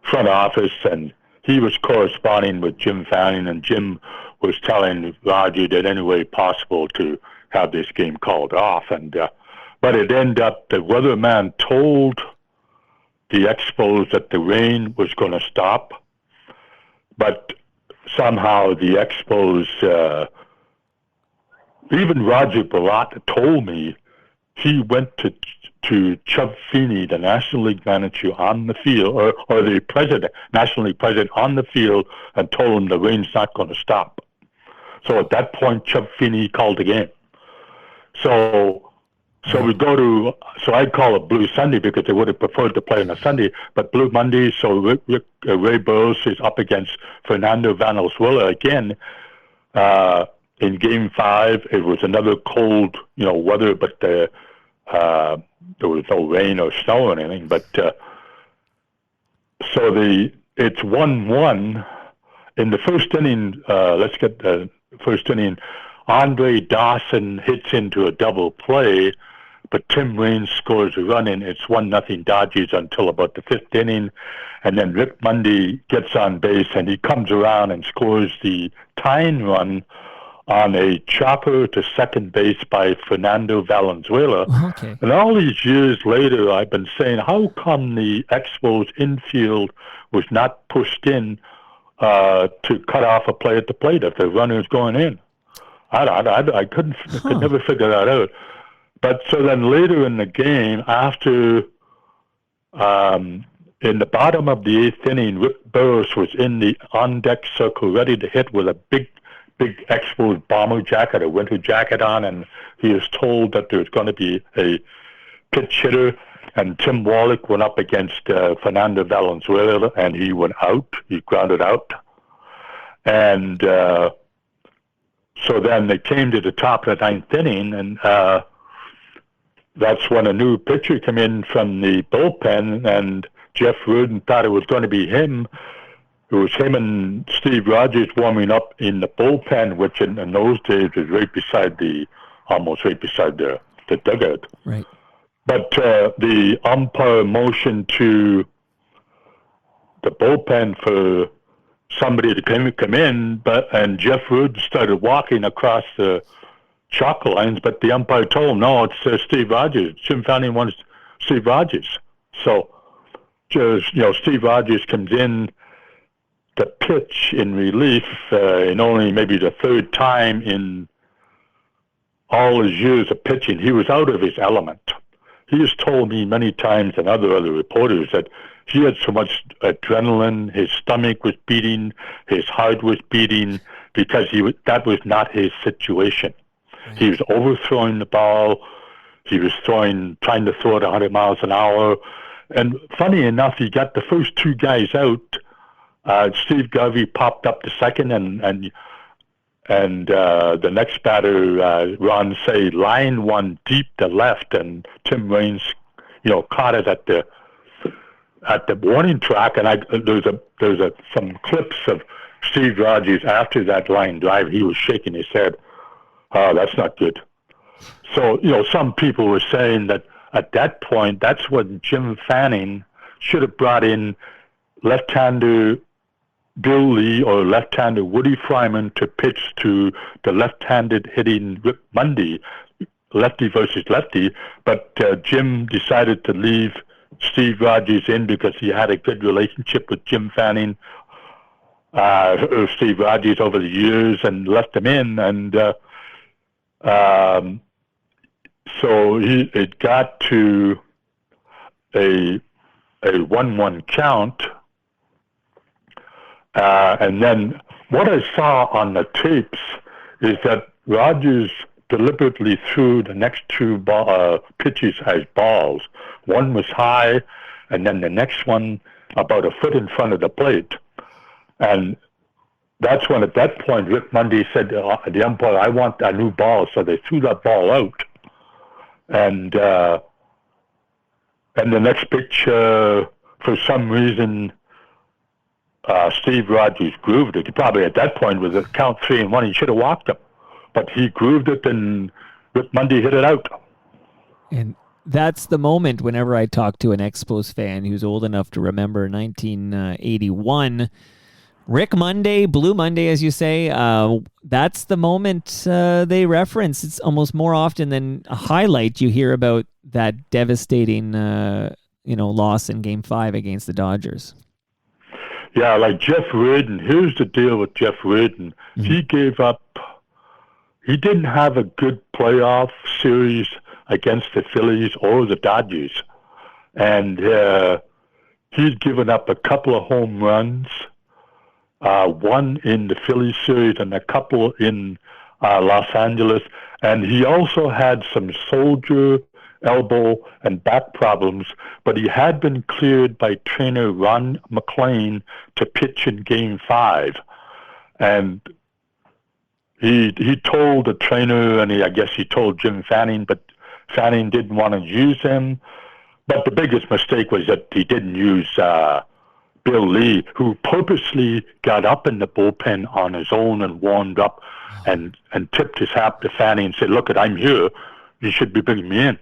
front office, and he was corresponding with Jim Fanning, and Jim was telling Roger that any way possible to have this game called off. And but it ended up the weatherman told the Expos that the rain was going to stop, but somehow the Expos, even Roger Brulat told me he went to Chubb Feeney, the National League manager, on the field, or the president, National League president, on the field, and told him the rain's not going to stop. So at that point, Chubb Feeney called the game. So we go to, so I'd call it Blue Sunday because they would have preferred to play on a Sunday, but Blue Monday, so Ray Burris is up against Fernando Valenzuela again. In Game 5, it was another cold, weather, but there was no rain or snow or anything. But so it's 1-1 in the first inning. Let's get the first inning. Andre Dawson hits into a double play, but Tim Raines scores a run, and it's 1-0 Dodgers until about the 5th inning. And then Rick Monday gets on base, and he comes around and scores the tying run on a chopper to second base by Fernando Valenzuela. Okay. And all these years later, I've been saying, how come the Expos infield was not pushed in to cut off a play at the plate if the runner is going in? I could never figure that out. But so then later in the game, after in the bottom of the 8th inning, Rick Burris was in the on-deck circle ready to hit with a big Expos bomber jacket, a winter jacket on, and he was told that there's going to be a pitch hitter, and Tim Wallach went up against Fernando Valenzuela, and he went out. He grounded out. And so then they came to the top of the 9th inning, and that's when a new pitcher came in from the bullpen, and Jeff Rudin thought it was going to be him. It was him and Steve Rogers warming up in the bullpen, which in those days was almost right beside the dugout. Right. But the umpire motioned to the bullpen for somebody to come in, and Jeff Rudin started walking across the chalk lines, but the umpire told him, no, it's Steve Rogers. Jim Fanning wants Steve Rogers. So, Steve Rogers comes in to pitch in relief in only maybe the third time in all his years of pitching, he was out of his element. He has told me many times and other reporters that he had so much adrenaline, his stomach was beating, his heart was beating, because that was not his situation. Right. He was overthrowing the ball. He was trying to throw it 100 miles an hour. And funny enough, he got the first two guys out. Steve Garvey popped up to second, and the next batter, Ron Say, line one deep to left, and Tim Raines, caught it at the warning track. And there's some clips of Steve Rogers after that line drive. He was shaking his head. Oh, that's not good. So some people were saying that at that point, that's when Jim Fanning should have brought in left-hander Bill Lee or left-hander Woody Fryman to pitch to the left-handed hitting Rick Mundy, lefty versus lefty. But Jim decided to leave Steve Rogers in because he had a good relationship with Jim Fanning, Steve Rogers, over the years, and left him in. And so it got to a 1-1 count. And then what I saw on the tapes is that Rogers deliberately threw the next two pitches as balls. One was high, and then the next one about a foot in front of the plate. And that's when, at that point, Rick Mundy said to the umpire, "I want a new ball." So they threw that ball out. And the next pitch, for some reason, Steve Rogers grooved it. He probably at that point was at count 3-1. He should have walked him, but he grooved it, and Rick Mundy hit it out. And that's the moment whenever I talk to an Expos fan who's old enough to remember 1981, Rick Monday, Blue Monday, as you say, that's the moment they reference. It's almost more often than a highlight you hear about that devastating loss in Game 5 against the Dodgers. Yeah, like Jeff Reardon. Here's the deal with Jeff Reardon. Mm-hmm. He gave up. He didn't have a good playoff series against the Phillies or the Dodgers. And he'd given up a couple of home runs, one in the Phillies series and a couple in Los Angeles. And he also had some shoulder, elbow, and back problems, but he had been cleared by trainer Ron McLean to pitch in Game 5. And he told the trainer, and I guess he told Jim Fanning, but Fanning didn't want to use him. But the biggest mistake was that he didn't use Bill Lee, who purposely got up in the bullpen on his own and warmed up and tipped his hat to Fanning and said, "Look, I'm here. You should be bringing me in."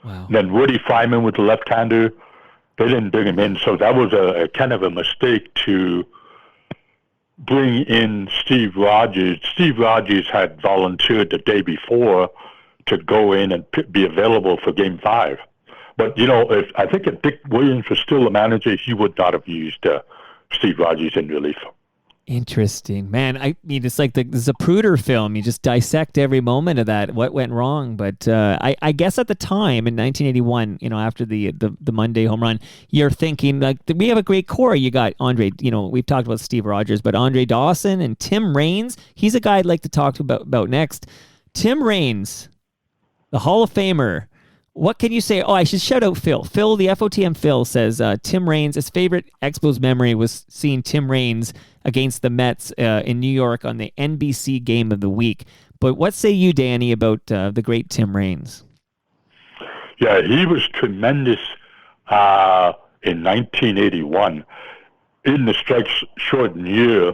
Wow. Then Woody Fryman with the left-hander, they didn't bring him in. So that was a kind of a mistake to bring in Steve Rogers. Steve Rogers had volunteered the day before to go in and be available for Game 5. But, I think if Dick Williams was still the manager, he would not have used Steve Rogers in relief. Interesting. Man, I mean, it's like the Zapruder film. You just dissect every moment of that, what went wrong. But I guess at the time, in 1981, after the Monday home run, you're thinking, like, we have a great core. You got Andre, we've talked about Steve Rogers, but Andre Dawson and Tim Raines. He's a guy I'd like to talk about next. Tim Raines, the Hall of Famer. What can you say? Oh, I should shout out Phil. Phil, the FOTM Phil, says Tim Raines, his favorite Expos memory was seeing Tim Raines against the Mets in New York on the NBC Game of the Week. But what say you, Danny, about the great Tim Raines? Yeah, he was tremendous in 1981. In the strike-shortened year,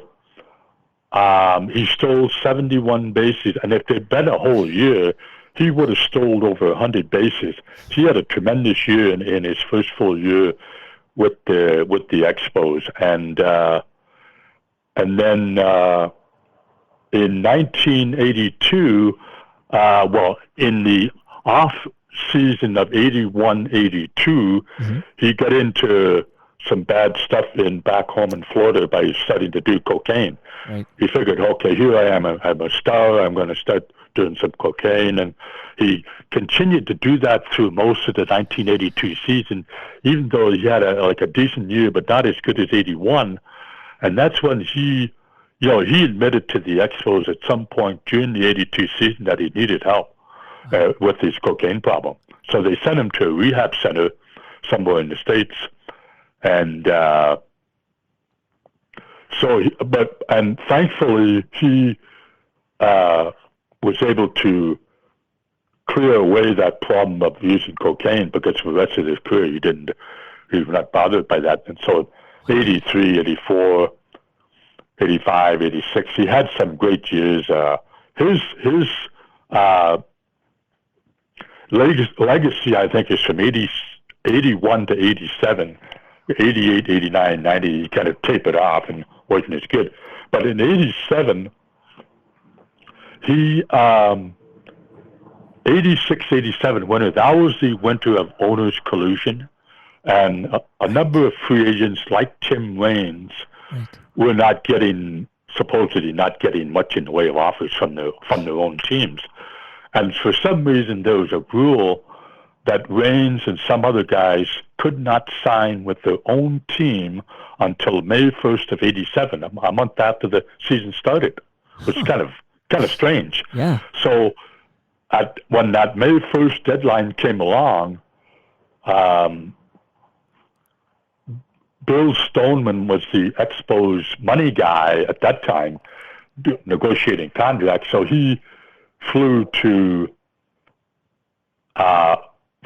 he stole 71 bases, and if they'd been a whole year, he would have stole over 100 bases. He had a tremendous year in his first full year with the Expos, and then in 1982, in the off season of 81-82, he got into some bad stuff back home in Florida by starting to do cocaine. Right. He figured, okay, here I am. I'm a star. I'm going to start doing some cocaine. And he continued to do that through most of the 1982 season, even though he had a decent year, but not as good as 81. And that's when he admitted to the Expos at some point during the 82 season that he needed help with his cocaine problem. So they sent him to a rehab center somewhere in the States. And thankfully he was able to clear away that problem of using cocaine, because for the rest of his career he was not bothered by that. And so 83, 84, 85, 86, he had some great years. His legacy, I think, is from 81 to 87. 88, 89, 90, he kind of tapered off and wasn't as good. But in 87, he, 86, 87, that was the winter of owners' collusion. And a number of free agents like Tim Raines were supposedly not getting much in the way of offers from their own teams. And for some reason, there was a rule that Raines and some other guys could not sign with their own team until May 1st of 87, a month after the season started, which is kind of strange. Yeah. So when that May 1st deadline came along, Bill Stoneman was the Expos money guy at that time, negotiating contracts. So he flew to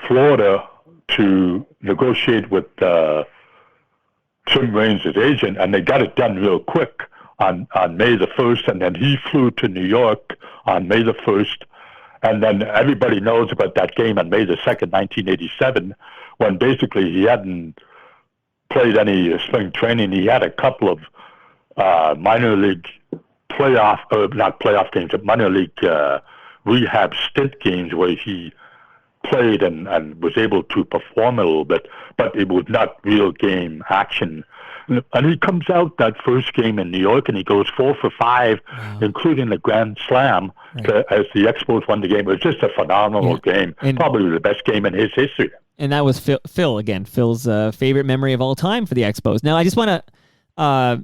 Florida to negotiate with Tim Raines' agent, and they got it done real quick on May the 1st, and then he flew to New York on May the 1st, and then everybody knows about that game on May the 2nd, 1987, when basically he hadn't played any spring training. He had a couple of minor league not playoff games, but minor league rehab stint games where he played and was able to perform a little bit, but it was not real game action. And he comes out that first game in New York and he goes 4 for 5, including the grand slam, as the Expos won the game. It was just a phenomenal game, and probably the best game in his history. And that was Phil again. Phil's favorite memory of all time for the Expos. Now I just want to. I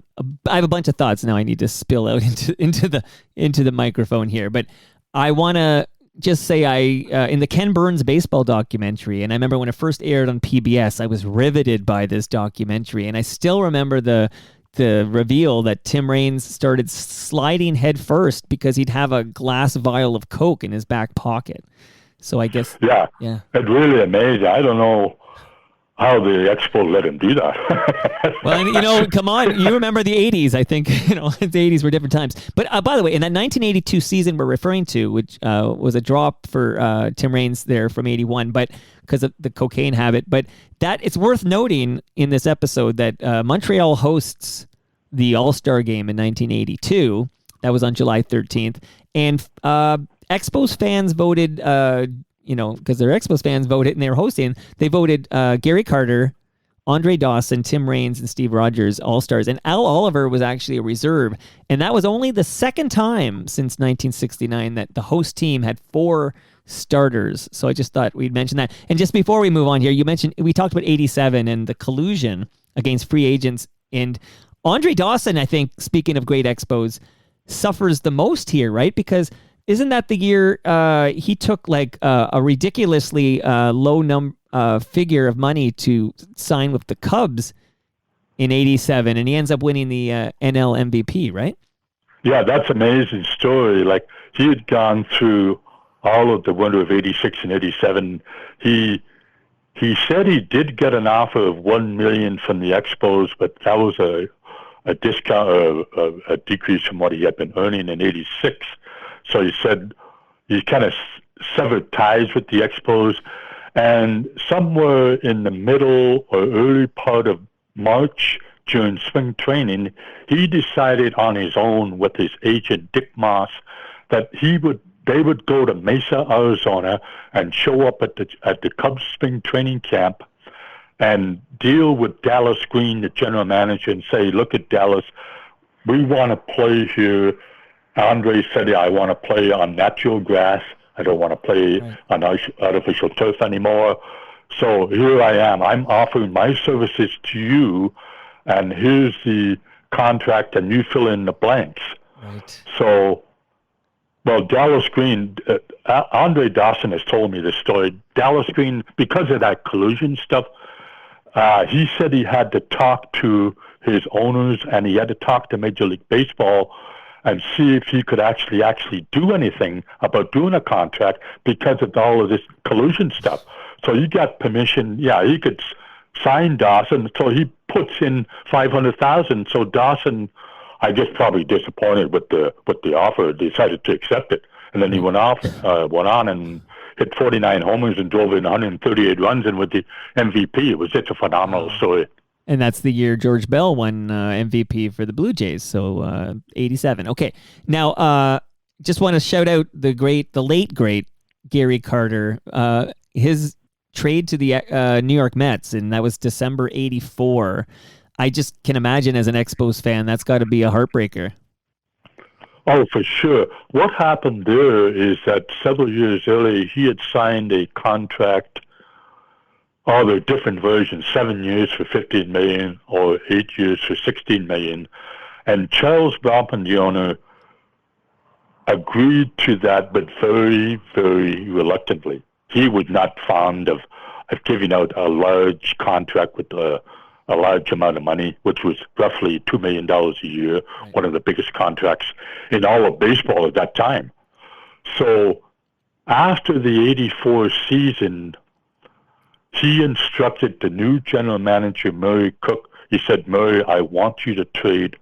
have a bunch of thoughts now. I need to spill out into the microphone here, but I want to just say in the Ken Burns baseball documentary, and I remember when it first aired on PBS, I was riveted by this documentary, and I still remember the reveal that Tim Raines started sliding head first because he'd have a glass vial of Coke in his back pocket. So I guess yeah, it really amazing. I don't know how the Expos let him do that. Well, come on. You remember the 80s, I think. The 80s were different times. But by the way, in that 1982 season we're referring to, which was a drop for Tim Raines there from 81, but because of the cocaine habit. But that it's worth noting in this episode that Montreal hosts the All-Star game in 1982. That was on July 13th. And Expos fans voted... because they're Expos fans voted and they were hosting, they voted Gary Carter, Andre Dawson, Tim Raines, and Steve Rogers All-Stars. And Al Oliver was actually a reserve. And that was only the second time since 1969 that the host team had 4 starters. So I just thought we'd mention that. And just before we move on here, we talked about 87 and the collusion against free agents. And Andre Dawson, I think, speaking of great Expos, suffers the most here, right? Because isn't that the year he took like a ridiculously low figure of money to sign with the Cubs in 87, and he ends up winning the NL MVP, right? Yeah, that's an amazing story. Like, he had gone through all of the winter of 86 and 87. He said he did get an offer of $1 million from the Expos, but that was a discount, a decrease from what he had been earning in 86. So he said he kind of severed ties with the Expos, and somewhere in the middle or early part of March during spring training, he decided on his own with his agent Dick Moss that they would go to Mesa, Arizona, and show up at the Cubs spring training camp and deal with Dallas Green, the general manager, and say, look at Dallas, we want to play here. Andre said, I want to play on natural grass. I don't want to play on artificial turf anymore. So here I am. I'm offering my services to you, and here's the contract, and you fill in the blanks. Right. So, well, Dallas Green, Andre Dawson has told me this story. Dallas Green, because of that collusion stuff, he said he had to talk to his owners, and he had to talk to Major League Baseball and see if he could actually do anything about doing a contract because of all of this collusion stuff. So he got permission. Yeah, he could sign Dawson. So he puts in $500,000. So Dawson, I guess, probably disappointed with the offer, decided to accept it, and then he went on and hit 49 homers and drove in 138 runs and with the MVP. It was just a phenomenal story. And that's the year George Bell won MVP for the Blue Jays, so 87. Okay, now just want to shout out the late great Gary Carter. His trade to the New York Mets, and that was December 84. I just can imagine as an Expos fan, that's got to be a heartbreaker. Oh, for sure. What happened there is that several years earlier, he had signed a contract. Oh, there are different versions, 7 years for $15 million or 8 years for $16 million. And Charles Brompton, the owner, agreed to that, but very, very reluctantly. He was not fond of giving out a large contract with a large amount of money, which was roughly $2 million a year, one of the biggest contracts in all of baseball at that time. So after the 84 season, he instructed the new general manager, Murray Cook. He said, Murray, I want you to trade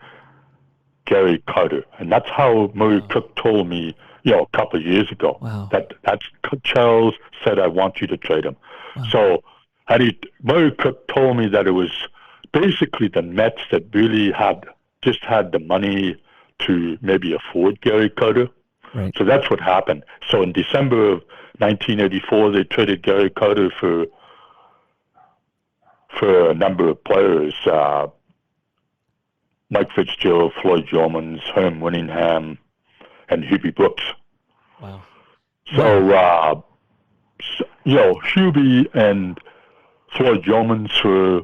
Gary Carter. And that's how Murray Cook told me, a couple of years ago. Wow. That's Charles said, I want you to trade him. Wow. So Murray Cook told me that it was basically the Mets that really had the money to maybe afford Gary Carter. Right. So that's what happened. So in December of 1984, they traded Gary Carter for a number of players, Mike Fitzgerald, Floyd Yeomans, Herm Winningham, and Hubie Brooks. Wow. So, Hubie and Floyd Yeomans were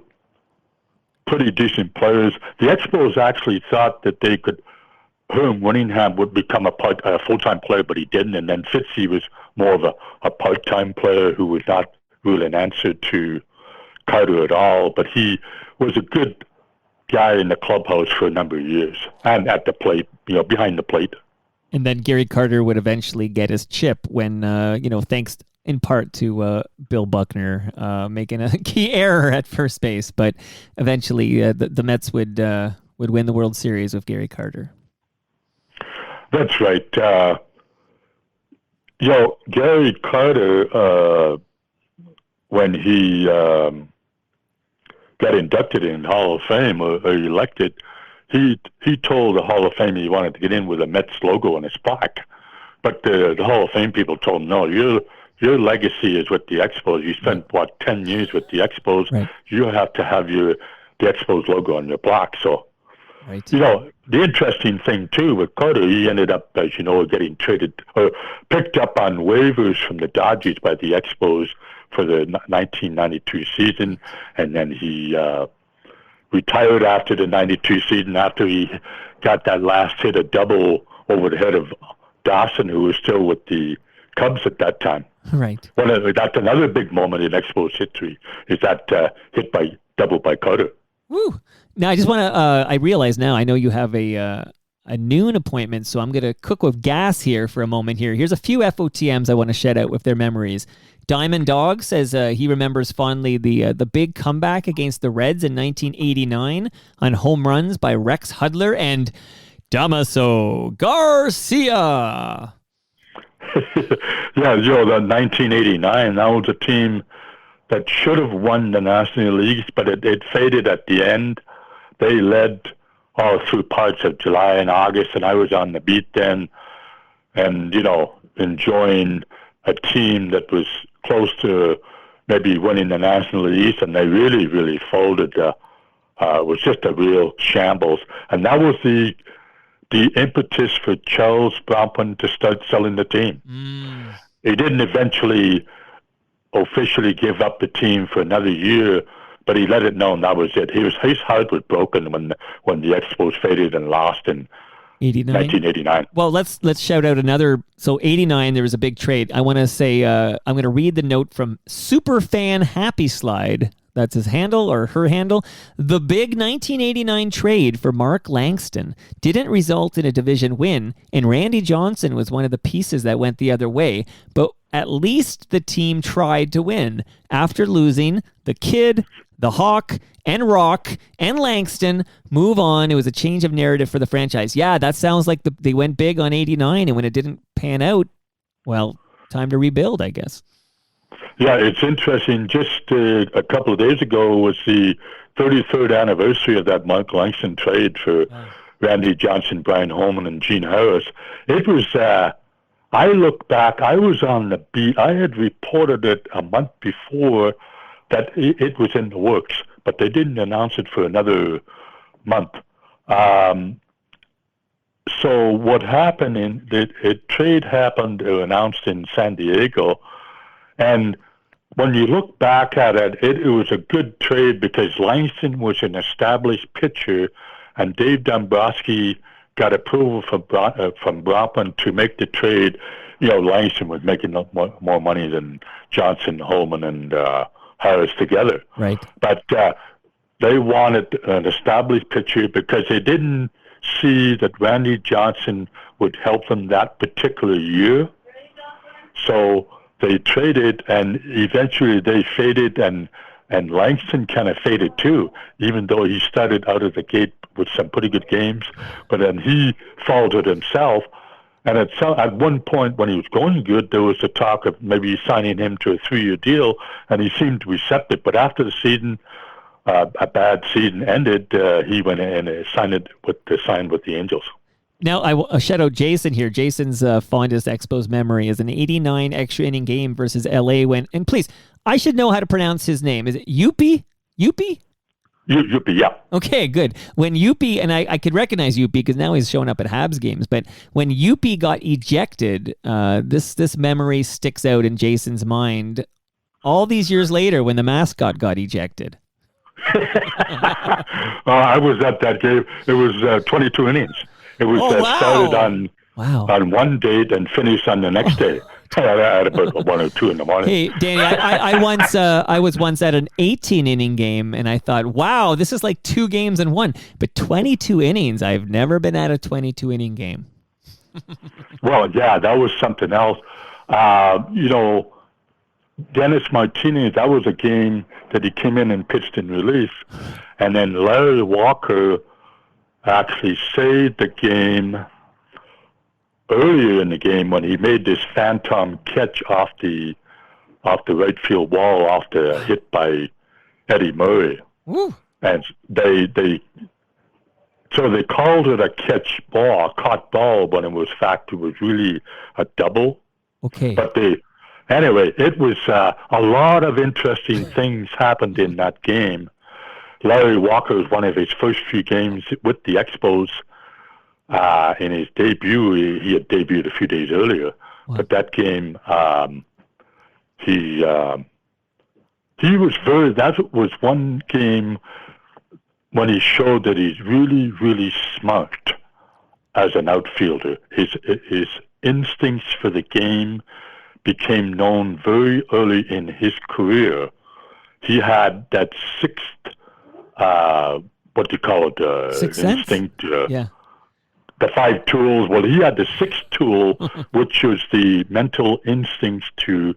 pretty decent players. The Expos actually thought that Herm Winningham would become a full-time player, but he didn't. And then Fitzy was more of a part-time player who was not really an answer to Carter at all. But he was a good guy in the clubhouse for a number of years and at the plate, behind the plate. And then Gary Carter would eventually get his chip when, thanks in part to Bill Buckner making a key error at first base. But eventually the Mets would win the World Series with Gary Carter. That's right. Gary Carter, when he got inducted in the Hall of Fame or elected, he told the Hall of Fame he wanted to get in with a Mets logo on his plaque. But the Hall of Fame people told him, no, your legacy is with the Expos. You spent, 10 years with the Expos. Right. You have to have the Expos logo on your plaque. So, right. The interesting thing, too, with Carter, he ended up, as you know, getting traded or picked up on waivers from the Dodgers by the Expos for the 1992 season. And then he retired after the 92 season, after he got that last hit, a double over the head of Dawson, who was still with the Cubs at that time. Right. That's another big moment in Expos history, is that double by Carter. Woo! Now I just want to. I realize now. I know you have a noon appointment, so I'm going to cook with gas here for a moment. Here's a few FOTMs I want to shed out with their memories. Diamond Dog says he remembers fondly the big comeback against the Reds in 1989 on home runs by Rex Hudler and Damaso Garcia. Yeah, Joe, the 1989, that was a team that should have won the National Leagues, but it faded at the end. They led all through parts of July and August, and I was on the beat then, and, enjoying a team that was close to maybe winning the National East, and they really, really folded. It was just a real shambles. And that was the impetus for Charles Brompton to start selling the team. He didn't eventually officially give up the team for another year, but he let it know that was it. His heart was broken when the Expos faded and lost in 1989. Well, let's shout out another. So 89, there was a big trade. I want to say I'm going to read the note from Superfan Happy Slide. That's his handle or her handle. The big 1989 trade for Mark Langston didn't result in a division win, and Randy Johnson was one of the pieces that went the other way, but at least the team tried to win. After losing, the Kid, the Hawk, and Rock, and Langston move on. It was a change of narrative for the franchise. Yeah, that sounds like they went big on 89, and when it didn't pan out, well, time to rebuild, I guess. Yeah, it's interesting. Just a couple of days ago was the 33rd anniversary of that Mark Langston trade for Randy Johnson, Brian Holman, and Gene Harris. It was, I look back, I was on the beat. I had reported it a month before that it was in the works, but they didn't announce it for another month. So what happened a trade happened or announced in San Diego, and when you look back at it, it was a good trade because Langston was an established pitcher, and Dave Dombrowski got approval from Brompton to make the trade. You know, Langston was making more money than Johnson, Holman, and Harris together. Right. But they wanted an established pitcher because they didn't see that Randy Johnson would help them that particular year. So they traded, and eventually they faded, and Langston kind of faded too, even though he started out of the gate with some pretty good games. But then he faltered himself. And at one point when he was going good, there was a talk of maybe signing him to a 3-year deal, and he seemed receptive. But after the season, a bad season ended, he went in and signed with the Angels. Now, I shout out Jason here. Jason's fondest Expos memory is an 89 extra inning game versus LA when, and please, I should know how to pronounce his name. Is it Yupi? Yupi? Yupi, yeah. Okay, good. When Yupi, and I could recognize Yupi because now he's showing up at Habs games, but when Yupi got ejected, this memory sticks out in Jason's mind all these years later when the mascot got ejected. I was at that game. It was 22 innings. It was started on one date and finished on the next day. At about 1 or 2 in the morning. Hey, Danny, I was once at an 18-inning game, and I thought, wow, this is like 2 games in one. But 22 innings, I've never been at a 22-inning game. Well, yeah, that was something else. Dennis Martinez, that was a game that he came in and pitched in relief. And then Larry Walker actually saved the game earlier in the game when he made this phantom catch off the right field wall after a hit by Eddie Murray. Woo. And they called it a caught ball, but in fact it was really a double. Okay. But anyway, it was a lot of interesting things happened in that game. Larry Walker was one of his first few games with the Expos. In his debut, he had debuted a few days earlier, but that game, he was that was one game when he showed that he's really, really smart as an outfielder. His instincts for the game became known very early in his career. He had that sixth, what do you call it? Sixth instinct. Yeah. The 5 tools. Well, he had the 6th tool, which was the mental instincts to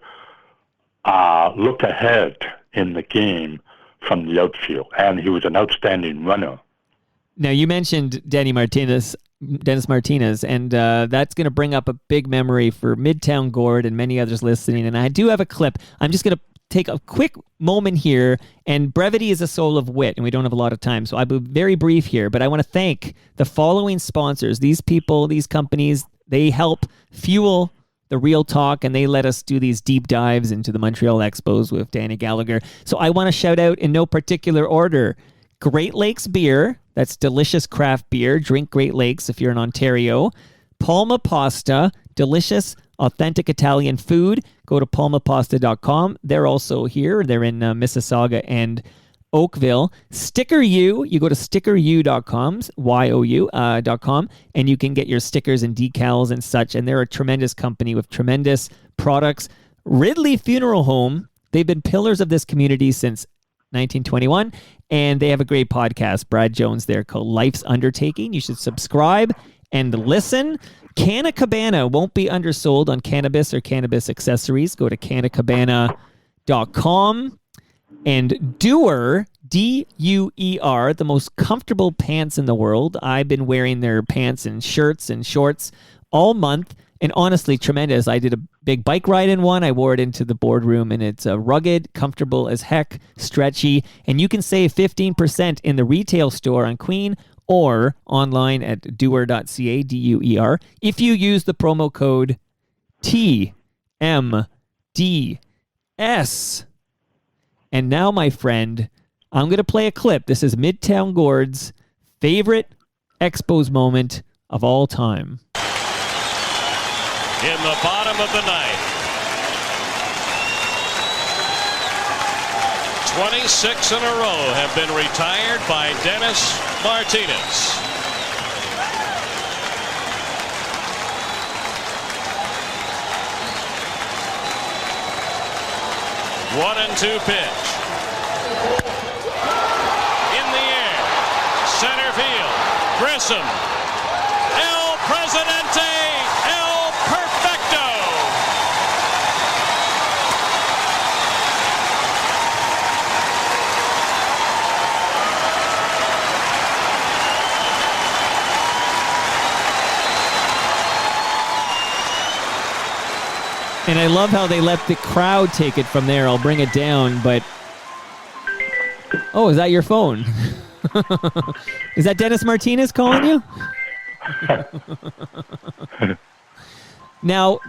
look ahead in the game from the outfield, and he was an outstanding runner. Now, you mentioned Dennis Martinez, and that's going to bring up a big memory for Midtown Gord and many others listening, and I do have a clip. I'm just going to take a quick moment here, and brevity is a soul of wit, and we don't have a lot of time, so I'll be very brief here, but I want to thank the following sponsors. These people, these companies, they help fuel the real talk, and they let us do these deep dives into the Montreal Expos with Danny Gallagher. So I want to shout out in no particular order, Great Lakes Beer. That's delicious craft beer. Drink Great Lakes if you're in Ontario. Palma Pasta, delicious, authentic Italian food. Go to palmapasta.com. They're also here. They're in Mississauga and Oakville. Sticker U, you go to stickeru.com, Y-O-U.com, and you can get your stickers and decals and such. And they're a tremendous company with tremendous products. Ridley Funeral Home, they've been pillars of this community since 1921, and they have a great podcast, Brad Jones there, called Life's Undertaking. You should subscribe and listen. Canna Cabana won't be undersold on cannabis or cannabis accessories. Go to cannacabana.com. And Doer, D-U-E-R, the most comfortable pants in the world. I've been wearing their pants and shirts and shorts all month, and honestly, tremendous. I did a big bike ride in one. I wore it into the boardroom, and it's rugged, comfortable as heck, stretchy, and you can save 15% in the retail store on Queen or online at doer.ca, D-U-E-R, if you use the promo code TMDS. And now, my friend, I'm going to play a clip. This is Midtown Gord's favorite Expos moment of all time. In the bottom of the ninth, 26 in a row have been retired by Dennis Martinez. One and two pitch. In the air. Center field. Grissom. El Presidente. El Perfecto. And I love how they let the crowd take it from there. I'll bring it down, but... Oh, is that your phone? Is that Dennis Martinez calling you? Now,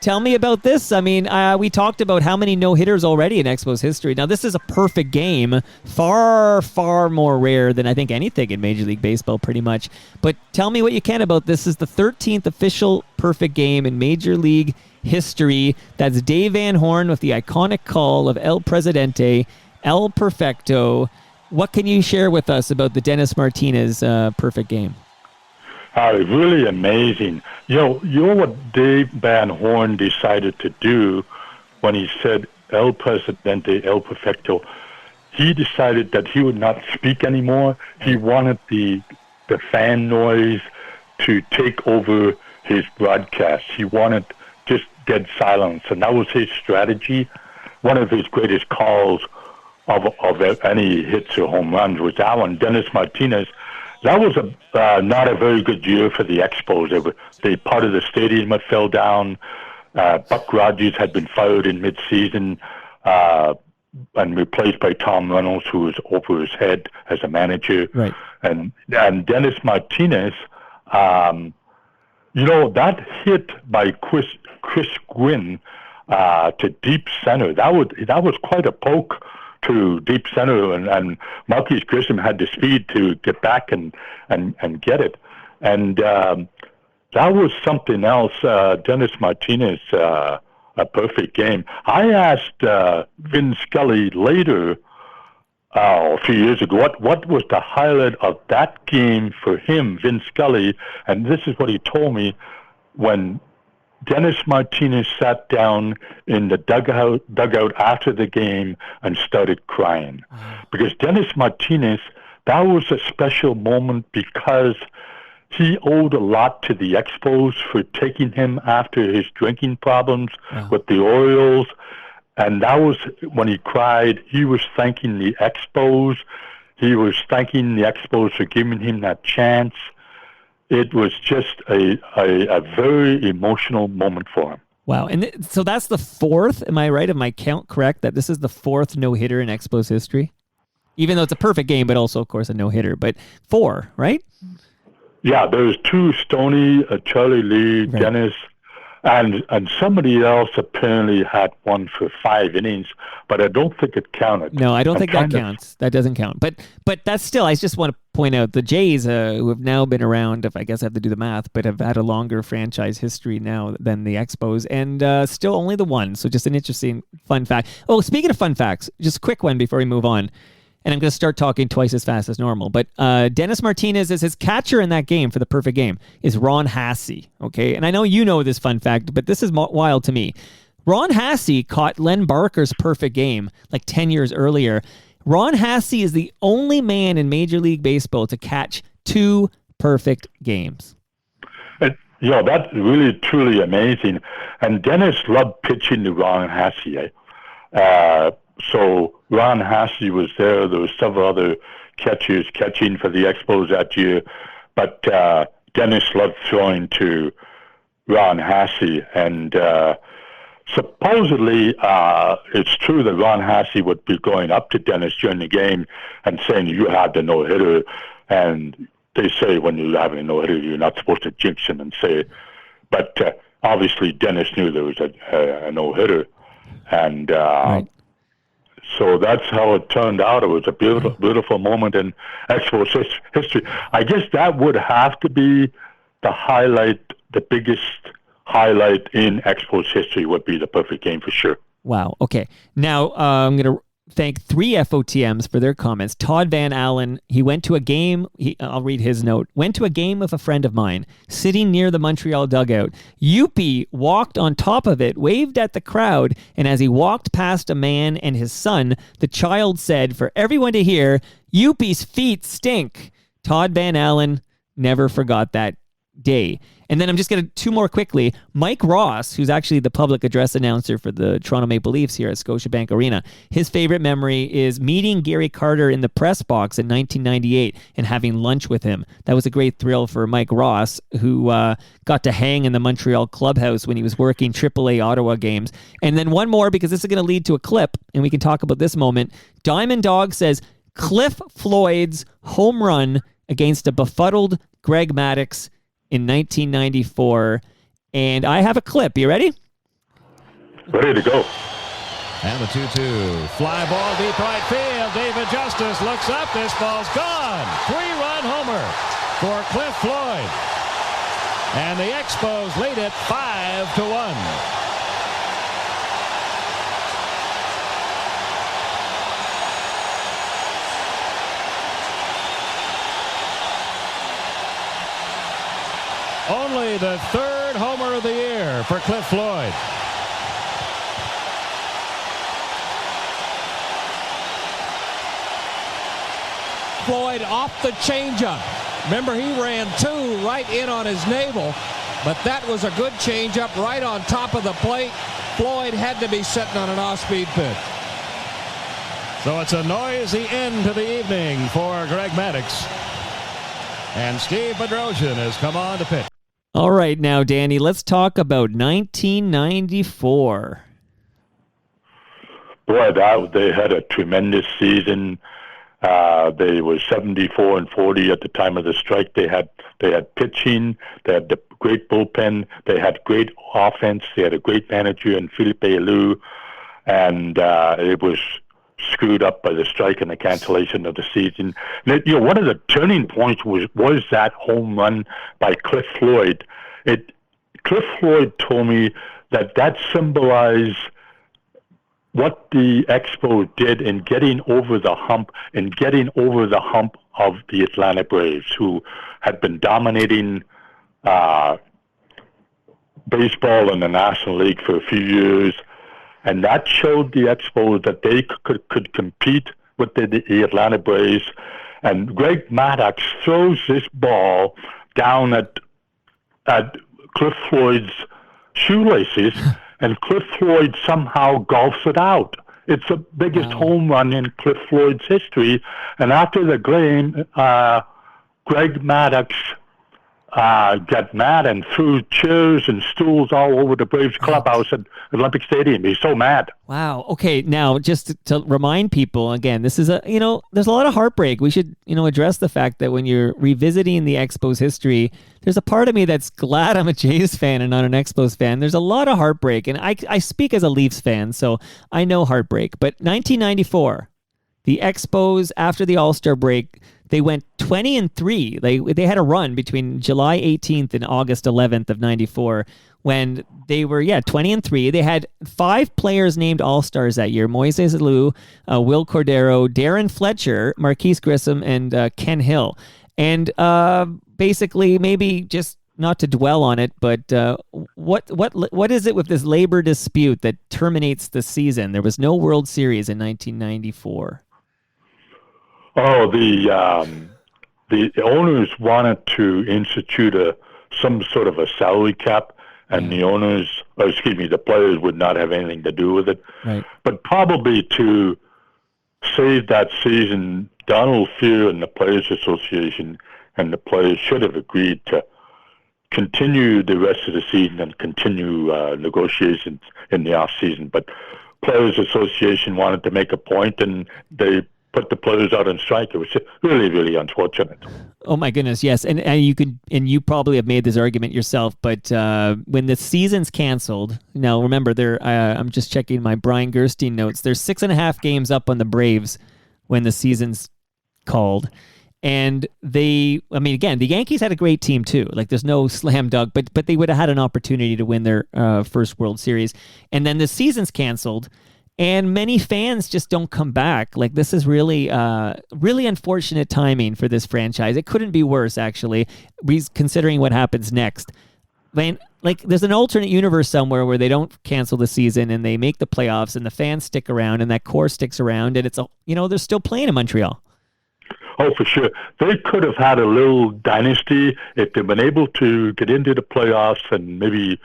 tell me about this. I mean, we talked about how many no-hitters already in Expos history. Now, this is a perfect game. Far, far more rare than I think anything in Major League Baseball, pretty much. But tell me what you can about this. This is the 13th official perfect game in Major League history. That's Dave Van Horn with the iconic call of El Presidente, El Perfecto. What can you share with us about the Dennis Martinez perfect game? Really amazing. You know what Dave Van Horn decided to do when he said El Presidente, El Perfecto? He decided that he would not speak anymore. He wanted the fan noise to take over his broadcast. He wanted just dead silence, and that was his strategy. One of his greatest calls of any hits or home runs was that one. Dennis Martinez. That was not a very good year for the Expos. Part of the stadium had fell down. Buck Rogers had been fired in mid-season and replaced by Tom Reynolds, who was over his head as a manager. Right. And Dennis Martinez, that hit by Chris Gwynn to deep center, that was quite a poke to deep center, and Marquis Grissom had the speed to get back and get it. And that was something else. Dennis Martinez, a perfect game. I asked Vin Scully later, a few years ago, what was the highlight of that game for him, Vin Scully, and this is what he told me when Dennis Martinez sat down in the dugout after the game and started crying. Because Dennis Martinez, that was a special moment because he owed a lot to the Expos for taking him after his drinking problems with the Orioles. And that was when he cried. He was thanking the Expos. He was thanking the Expos for giving him that chance. It was just a very emotional moment for him. Wow. And so that's the fourth, am I right? Am my count correct that this is the fourth no-hitter in Expos history? Even though it's a perfect game, but also, of course, a no-hitter. But 4, right? Yeah, there's 2, Stoney, Charlie Lee, right. Dennis, And somebody else apparently had one for 5 innings, but I don't think it counted. No, I don't think that counts. That doesn't count. But that's still, I just want to point out the Jays, who have now been around, if I guess I have to do the math, but have had a longer franchise history now than the Expos, and still only the one. So just an interesting fun fact. Oh, speaking of fun facts, just a quick one before we move on. And I'm going to start talking twice as fast as normal. But Dennis Martinez, as his catcher in that game for the perfect game, is Ron Hasse. Okay, and I know you know this fun fact, but this is wild to me. Ron Hasse caught Len Barker's perfect game like 10 years earlier. Ron Hasse is the only man in Major League Baseball to catch 2 perfect games. That's really, truly amazing. And Dennis loved pitching to Ron Hasse. So Ron Hasse was there. There were several other catchers catching for the Expos that year. But Dennis loved throwing to Ron Hasse. And supposedly it's true that Ron Hasse would be going up to Dennis during the game and saying, you had the no-hitter. And they say when you're having a no-hitter, you're not supposed to jinx him and say it. But obviously Dennis knew there was a no-hitter. And right. So that's how it turned out. It was a beautiful moment in Expos history. I guess that would have to be the highlight, the biggest highlight in Expos history would be the perfect game for sure. Wow. Okay. Now I'm going to thank 3 FOTMs for their comments. Todd Van Allen, he went to a game, I'll read his note, went to a game with a friend of mine, sitting near the Montreal dugout. Youppi walked on top of it, waved at the crowd, and as he walked past a man and his son, the child said for everyone to hear, Youppi's feet stink. Todd Van Allen never forgot that day. And then I'm just going to 2 more quickly. Mike Ross, who's actually the public address announcer for the Toronto Maple Leafs here at Scotiabank Arena, his favorite memory is meeting Gary Carter in the press box in 1998 and having lunch with him. That was a great thrill for Mike Ross, who got to hang in the Montreal clubhouse when he was working AAA Ottawa games. And then one more, because this is going to lead to a clip, and we can talk about this moment. Diamond Dog says, Cliff Floyd's home run against a befuddled Greg Maddux in 1994, and I have a clip. You ready? Ready to go. And the 2-2. Fly ball deep right field. David Justice looks up. This ball's gone. 3-run homer for Cliff Floyd. And the Expos lead it 5-1. Only the 3rd homer of the year for Cliff Floyd. Floyd off the changeup. Remember, he ran 2 right in on his navel, but that was a good changeup right on top of the plate. Floyd had to be sitting on an off-speed pitch. So it's a noisy end to the evening for Greg Maddux. And Steve Bedrosian has come on to pitch. All right, now, Danny, let's talk about 1994. Boy, they had a tremendous season. They were 74-40 at the time of the strike. They had pitching. They had the great bullpen. They had great offense. They had a great manager in Philippe Alou. And it was screwed up by the strike and the cancellation of the season. And one of the turning points was that home run by Cliff Floyd. Cliff Floyd told me that symbolized what the Expos did in getting over the hump of the Atlanta Braves, who had been dominating baseball in the National League for a few years. And that showed the Expos that they could compete with the Atlanta Braves. And Greg Maddux throws this ball down at Cliff Floyd's shoelaces, and Cliff Floyd somehow golfs it out. It's the biggest home run in Cliff Floyd's history. And after the game, Greg Maddux got mad and threw chairs and stools all over the Braves clubhouse at Olympic Stadium. He's so mad. Wow. Okay. Now, just to remind people again, this is there's a lot of heartbreak. We should, address the fact that when you're revisiting the Expos history, there's a part of me that's glad I'm a Jays fan and not an Expos fan. There's a lot of heartbreak, and I speak as a Leafs fan, so I know heartbreak. But 1994, the Expos, after the All-Star break, they went 20-3. They had a run between July 18th and August 11th of 94 when they were 20-3. They had 5 players named All-Stars that year: Moises Alou, Will Cordero, Darren Fletcher, Marquise Grissom, and Ken Hill. And basically, maybe just not to dwell on it, but what is it with this labor dispute that terminates the season? There was no World Series in 1994. Oh, the owners wanted to institute some sort of a salary cap, and the players would not have anything to do with it. Right. But probably to save that season, Donald Fear and the Players Association and the players should have agreed to continue the rest of the season and continue negotiations in the off season. But Players Association wanted to make a point, and they put the players out on strike. It was really, really unfortunate. Oh my goodness, yes, and you probably have made this argument yourself. But when the season's canceled, now remember, I'm just checking my Brian Gerstein notes. There's 6.5 games up on the Braves when the season's called, and the Yankees had a great team too. Like, there's no slam dunk, but they would have had an opportunity to win their first World Series, and then the season's canceled. And many fans just don't come back. Like, this is really, really unfortunate timing for this franchise. It couldn't be worse, actually, considering what happens next. There's an alternate universe somewhere where they don't cancel the season and they make the playoffs and the fans stick around and that core sticks around and they're still playing in Montreal. Oh, for sure. They could have had a little dynasty if they'd been able to get into the playoffs and maybe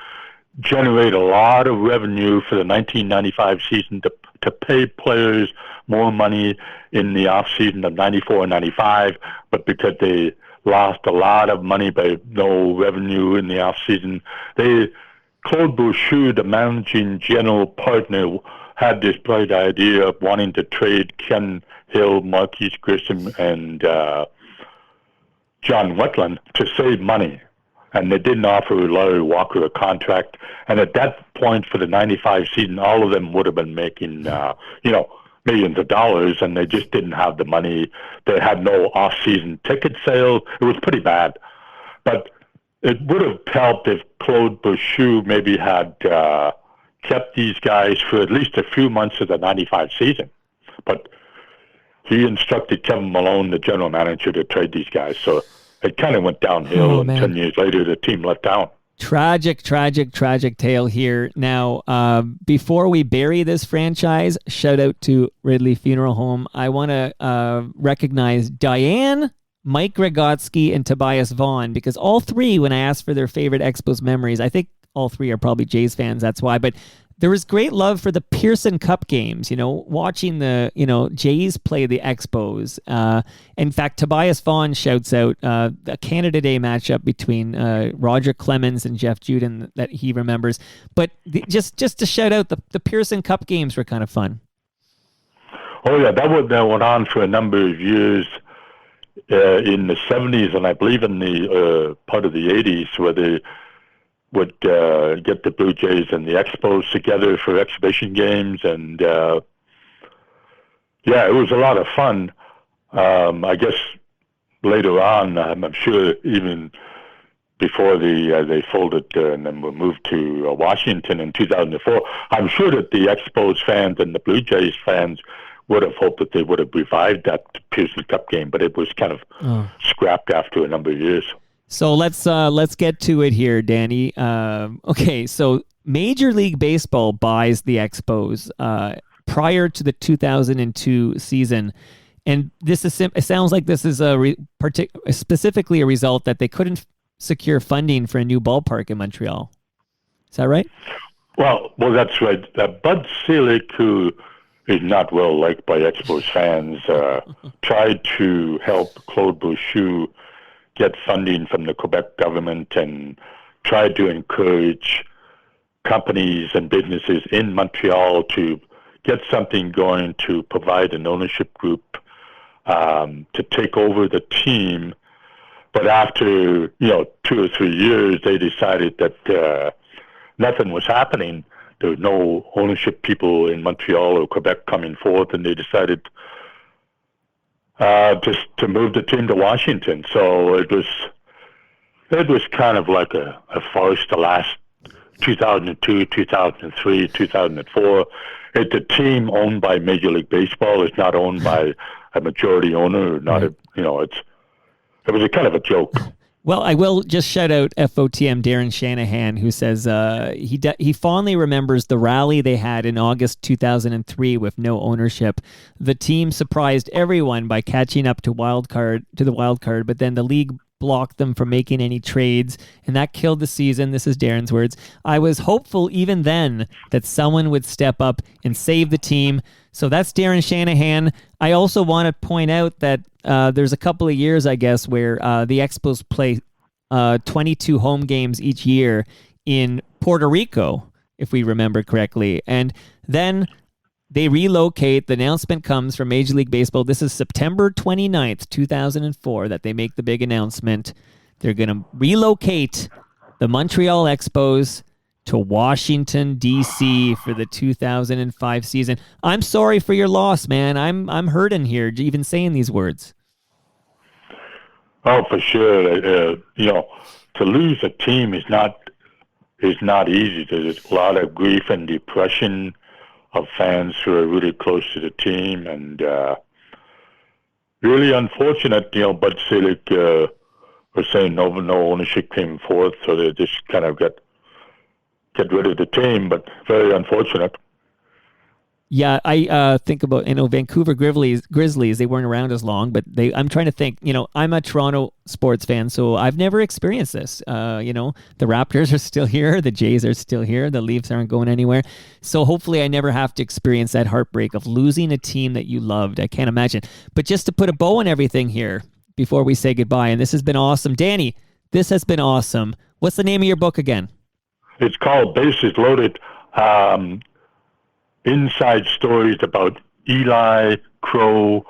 generate a lot of revenue for the 1995 season to pay players more money in the off season of 94 and 95, but because they lost a lot of money by no revenue in the off season, Claude Bouchou, the managing general partner, had this bright idea of wanting to trade Ken Hill, Marquise Grissom, and John Wetland to save money. And they didn't offer Larry Walker a contract. And at that point for the 95 season, all of them would have been making, millions of dollars, and they just didn't have the money. They had no off-season ticket sales. It was pretty bad. But it would have helped if Claude Bouchou maybe had kept these guys for at least a few months of the 95 season. But he instructed Kevin Malone, the general manager, to trade these guys. So it kind of went downhill, and 10 years later, the team let down. Tragic tale here. Now, before we bury this franchise, shout out to Ridley Funeral Home. I want to recognize Diane, Mike Rogotsky, and Tobias Vaughn, because all three, when I asked for their favorite Expos memories, I think all three are probably Jays fans, that's why, but there was great love for the Pearson Cup games, watching the, Jays play the Expos. In fact, Tobias Vaughn shouts out a Canada Day matchup between Roger Clemens and Jeff Juden that he remembers. But just to shout out, the Pearson Cup games were kind of fun. Oh, yeah, that went on for a number of years in the 70s, and I believe in the part of the 80s, where they would get the Blue Jays and the Expos together for exhibition games, and it was a lot of fun. I guess later on, I'm sure even before they folded and then were moved to Washington in 2004, I'm sure that the Expos fans and the Blue Jays fans would have hoped that they would have revived that Pearson Cup game, but it was kind of scrapped after a number of years. So let's get to it here, Danny. Okay, so Major League Baseball buys the Expos prior to the 2002 season, and this is it sounds like this is specifically a result that they couldn't secure funding for a new ballpark in Montreal. Is that right? Well, that's right. Bud Selig, who is not well liked by Expos fans, tried to help Claude Bouchou get funding from the Quebec government and tried to encourage companies and businesses in Montreal to get something going to provide an ownership group to take over the team. But after 2 or 3 years, they decided that nothing was happening. There were no ownership people in Montreal or Quebec coming forth, and they decided just to move the team to Washington. So it was kind of like a farce the last 2002, 2003, 2004. It's a team owned by Major League Baseball. It's not owned by a majority owner. It was a kind of a joke. Well, I will just shout out FOTM Darren Shanahan, who says he fondly remembers the rally they had in August 2003 with no ownership. The team surprised everyone by catching up to the wild card, but then the league blocked them from making any trades, and that killed the season. This is Darren's words. I was hopeful even then that someone would step up and save the team. So that's Darren Shanahan. I also want to point out that there's a couple of years, I guess, where the Expos play 22 home games each year in Puerto Rico, if we remember correctly. And then they relocate. The announcement comes from Major League Baseball. This is September 29th, 2004, that they make the big announcement. They're going to relocate the Montreal Expos to Washington, D.C. for the 2005 season. I'm sorry for your loss, man. I'm hurting here, even saying these words. Oh, for sure. To lose a team is not easy. There's a lot of grief and depression of fans who are really close to the team, and really unfortunate. Bud Selig was saying no ownership came forth, so they just kind of get rid of the team, but very unfortunate. Yeah, I think about, Vancouver Grizzlies, they weren't around as long, but I'm trying to think, I'm a Toronto sports fan, so I've never experienced this. The Raptors are still here, the Jays are still here, the Leafs aren't going anywhere. So hopefully I never have to experience that heartbreak of losing a team that you loved. I can't imagine. But just to put a bow on everything here before we say goodbye, and this has been awesome. Danny, this has been awesome. What's the name of your book again? It's called Bases Loaded. Inside stories about Eli, Crow,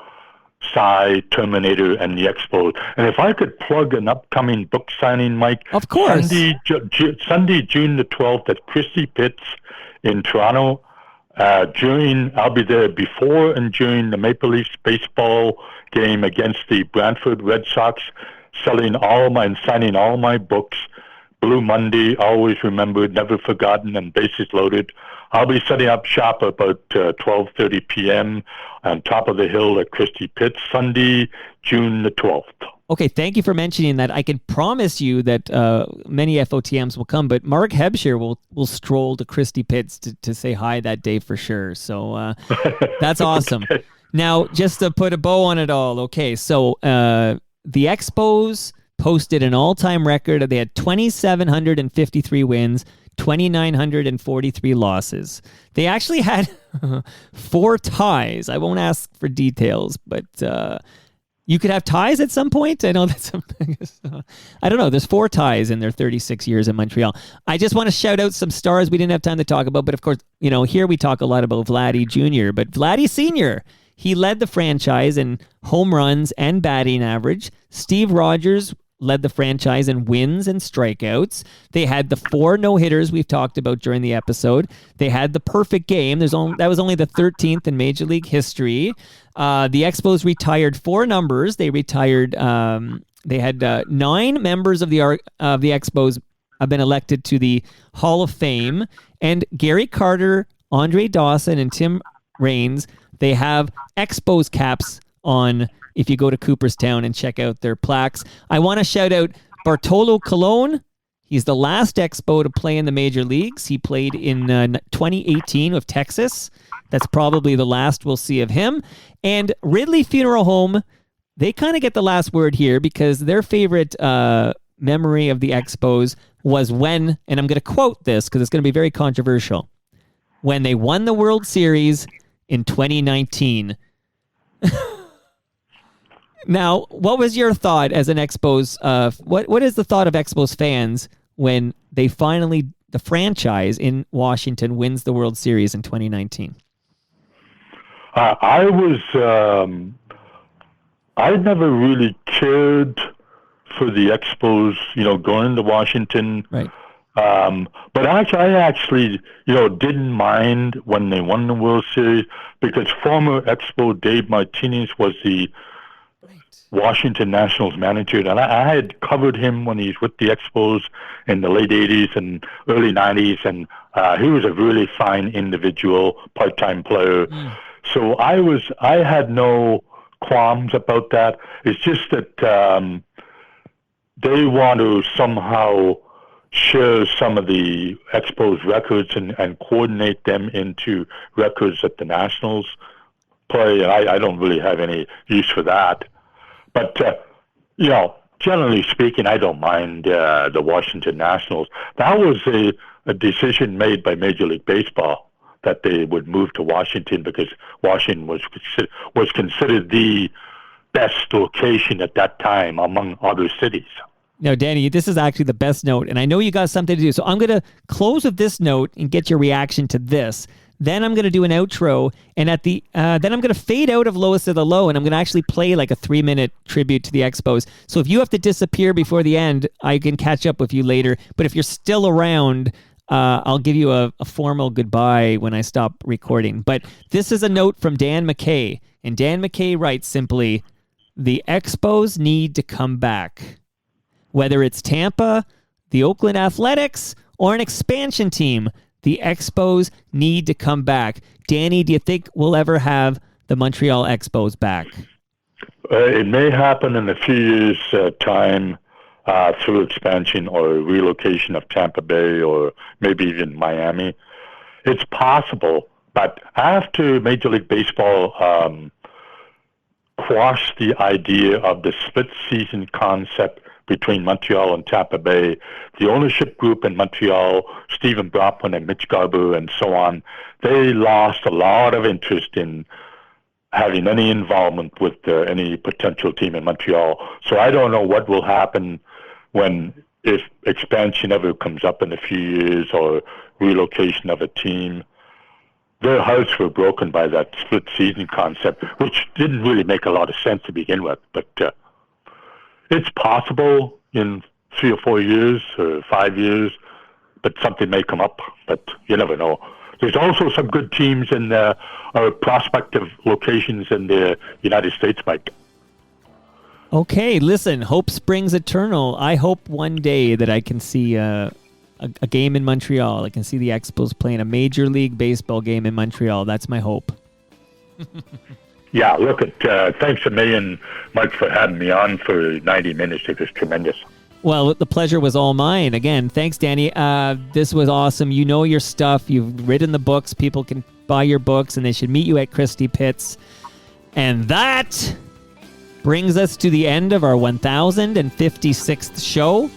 Cy, Terminator, and the Expos. And if I could plug an upcoming book signing, Mike. Of course. Sunday, June the 12th at Christie Pitts in Toronto. I'll be there before and during the Maple Leafs baseball game against the Brantford Red Sox, signing all my books. Blue Monday, always remembered, never forgotten, and Bases Loaded. I'll be setting up shop about 12:30 p.m. on top of the hill at Christie Pitts, Sunday, June the 12th. Okay, thank you for mentioning that. I can promise you that many FOTMs will come, but Mark Hebscher will stroll to Christie Pitts to say hi that day for sure. So that's awesome. Okay. Now, just to put a bow on it all, okay, so the Expos posted an all-time record. They had 2,753 wins, 2,943 losses. They actually had 4 ties. I won't ask for details, but you could have ties at some point. I know that's I don't know. There's 4 ties in their 36 years in Montreal. I just want to shout out some stars we didn't have time to talk about, but of course, here we talk a lot about Vladdy Jr., but Vladdy Sr., he led the franchise in home runs and batting average. Steve Rogers led the franchise in wins and strikeouts. They had the 4 no-hitters we've talked about during the episode. They had the perfect game. That was only the 13th in Major League history. The Expos retired 4 numbers. They retired. They had 9 members of the Expos have been elected to the Hall of Fame, and Gary Carter, Andre Dawson, and Tim Raines. They have Expos caps on. If you go to Cooperstown and check out their plaques. I want to shout out Bartolo Colon. He's the last Expo to play in the major leagues. He played in 2018 with Texas. That's probably the last we'll see of him. And Ridley Funeral Home, they kind of get the last word here because their favorite memory of the Expos was when, and I'm going to quote this because it's going to be very controversial, when they won the World Series in 2019. Now, what was your thought as an Expos? What is the thought of Expos fans when they finally, the franchise in Washington wins the World Series in 2019? I never really cared for the Expos, going to Washington. Right. But I actually, didn't mind when they won the World Series because former Expo Dave Martinez was the Washington Nationals manager, and I had covered him when he was with the Expos in the late 80s and early 90s, and he was a really fine individual, part-time player. So I had no qualms about that. It's just that they want to somehow share some of the Expos records and coordinate them into records that the Nationals play. I don't really have any use for that. But, generally speaking, I don't mind the Washington Nationals. That was a decision made by Major League Baseball that they would move to Washington because Washington was considered the best location at that time among other cities. Now, Danny, this is actually the best note, and I know you got something to do. So I'm going to close with this note and get your reaction to this. Then I'm going to do an outro, and at the then I'm going to fade out of Lowest of the Low, and I'm going to actually play like a 3-minute tribute to the Expos. So if you have to disappear before the end, I can catch up with you later. But if you're still around, I'll give you a formal goodbye when I stop recording. But this is a note from Dan McKay, and Dan McKay writes simply, "The Expos need to come back. Whether it's Tampa, the Oakland Athletics, or an expansion team, the Expos need to come back." Danny, do you think we'll ever have the Montreal Expos back? It may happen in a few years' time through expansion or relocation of Tampa Bay or maybe even Miami. It's possible, but after Major League Baseball quashed the idea of the split-season concept between Montreal and Tampa Bay, the ownership group in Montreal, Stephen Bronfman and Mitch Garber and so on, they lost a lot of interest in having any involvement with any potential team in Montreal. So I don't know what will happen if expansion ever comes up in a few years or relocation of a team. Their hearts were broken by that split season concept, which didn't really make a lot of sense to begin with, but it's possible in 3 or 4 years or 5 years, but something may come up, but you never know. There's also some good teams in or prospective locations in the United States, Mike. Okay, listen, hope springs eternal. I hope one day that I can see a game in Montreal. I can see the Expos playing a Major League Baseball game in Montreal. That's my hope. Yeah, look, thanks a million, Mike, for having me on for 90 minutes. It was tremendous. Well, the pleasure was all mine. Again, thanks, Danny. This was awesome. You know your stuff. You've written the books. People can buy your books, and they should meet you at Christie Pitts. And that brings us to the end of our 1056th show.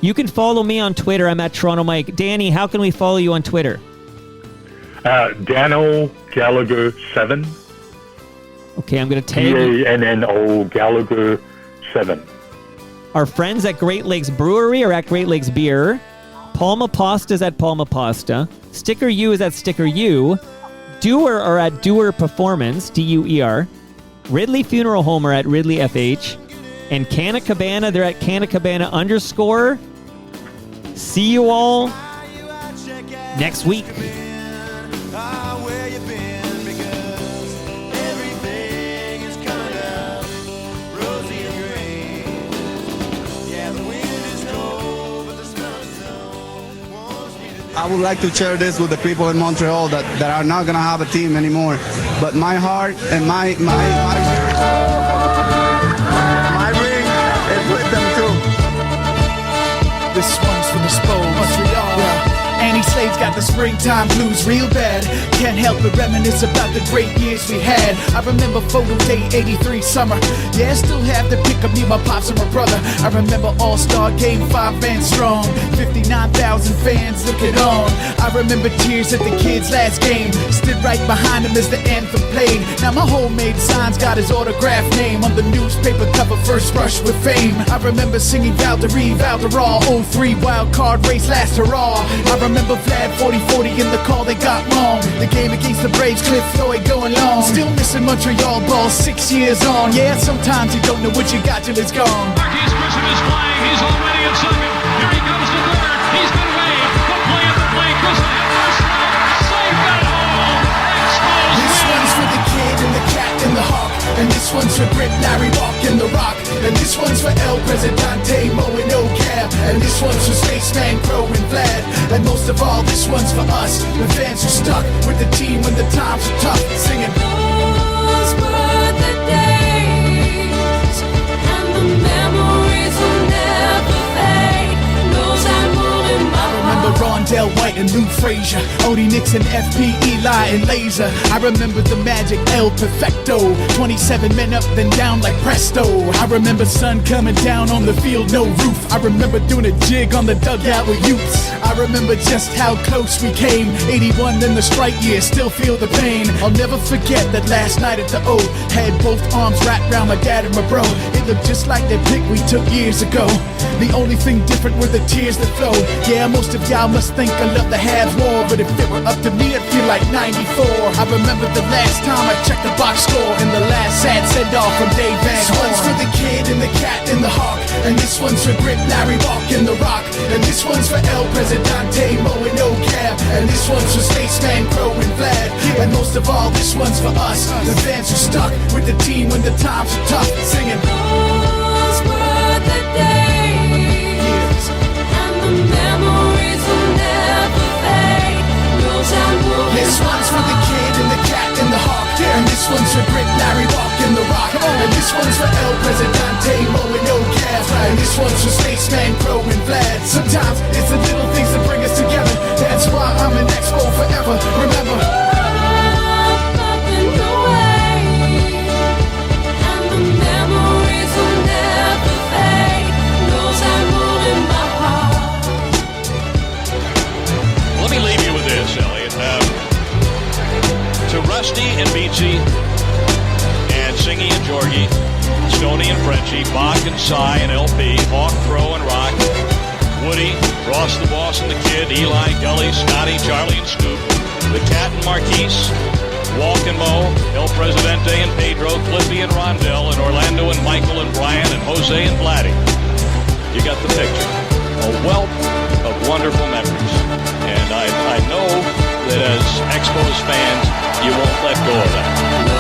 You can follow me on Twitter. I'm at Toronto Mike. Danny, how can we follow you on Twitter? Danno Gallagher 7. Okay, I'm going to tag you. Danno Gallagher 7. Our friends at Great Lakes Brewery are at Great Lakes Beer. Palma Pasta is at Palma Pasta. Sticker U is at Sticker U. Doer are at Doer Performance, D-U-E-R. Ridley Funeral Home are at Ridley FH. And Canna Cabana, they're at Canna Cabana _ See you all next week. I would like to share this with the people in Montreal that are not going to have a team anymore. But my heart and my ring is with them too. This one's for the Expos. Montreal. Yeah. And he's slaves got the springtime blues real bad. Can't help but reminisce about the great years we had. I remember photo day 83 summer. Yeah, I still have the pick of me, my pops and my brother. I remember All-Star Game 5 man strong, 59,000 fans looking on. I remember tears at the kid's last game. Stood right behind him as the anthem played. Now my homemade signs got his autograph name on the newspaper cover, first brush with fame. I remember singing Valtteri, Valderall, 03 wild card race last hurrah. I remember Vlad 40-40 in the call they got wrong. The game against the Braves, Cliff Floyd going long. Still missing Montreal ball 6 years on. Yeah, sometimes you don't know what you got till it's gone. Marquise Grissom is flying, he's already at second. Here he comes to third, he's been waved. The play at the plate, Grissom at first, safe at home. Expos This one's for the kid and the cat and the hawk. And this one's for Grip, Larry, Walk, and The Rock. And this one's for El Presidente, Mo, and No Cab. And this one's for Spaceman, Crow, and Vlad. And most of all, this one's for us, the fans who stuck with the team when the times were tough. Singing, those were the days, and the memories will never fade. Those I will in my heart. I remember Rondell White and Lou Frazier, Odie Nixon, FP, Eli, and Laser. I remember the Magic, El Perfecto, 27 men up then down like presto. I remember sun coming down on the field, no roof. I remember doing a jig on the dugout with youths. I remember just how close we came. 81 in the strike year, still feel the pain. I'll never forget that last night at the O. Had both arms wrapped around my dad and my bro. It looked just like that pic we took years ago. The only thing different were the tears that flowed. Yeah, most of y'all must think I love the halves more, but if it were up to me, I'd feel like 94. I remember the last time I checked the box score and the last sad send-off from Dave Van Horn. This one's for the kid and the cat and the hawk. And this one's for Grip, Larry, Walk, and The Rock. And this one's for El Presidente, Mo, and No Cab. And this one's for Spaceman, Crow, and Vlad. And most of all, this one's for us, the fans who stuck with the team when the times were tough. Singing, those were the days, and the memories will never fade. Those I will. This one's for the kid and the cat and the hawk. And this one's for Grip, Larry, Walk, and The Rock. And this one's for El Presidente, Mo, and No Cab. And this one's for Spaceman, Crow, and Vlad. Sometimes it's the little things that bring us together. That's why I'm an Expo forever. Remember, Let me leave you with this, Elliot. To Rusty and Beatsy and Singy and Georgie, Stoney and Frenchie, Bach and Cy and LP, Hawk, Crow and Rock, Woody, Ross the Boss and the Kid, Eli, Gully, Scotty, Charlie and Scoop, the Cat and Marquise, Walk and Mo, El Presidente and Pedro, Clippy and Rondell, and Orlando and Michael and Brian and Jose and Vladdy. You got the picture. A wealth of wonderful memories. And I know that as Expos fans, you won't let go of that.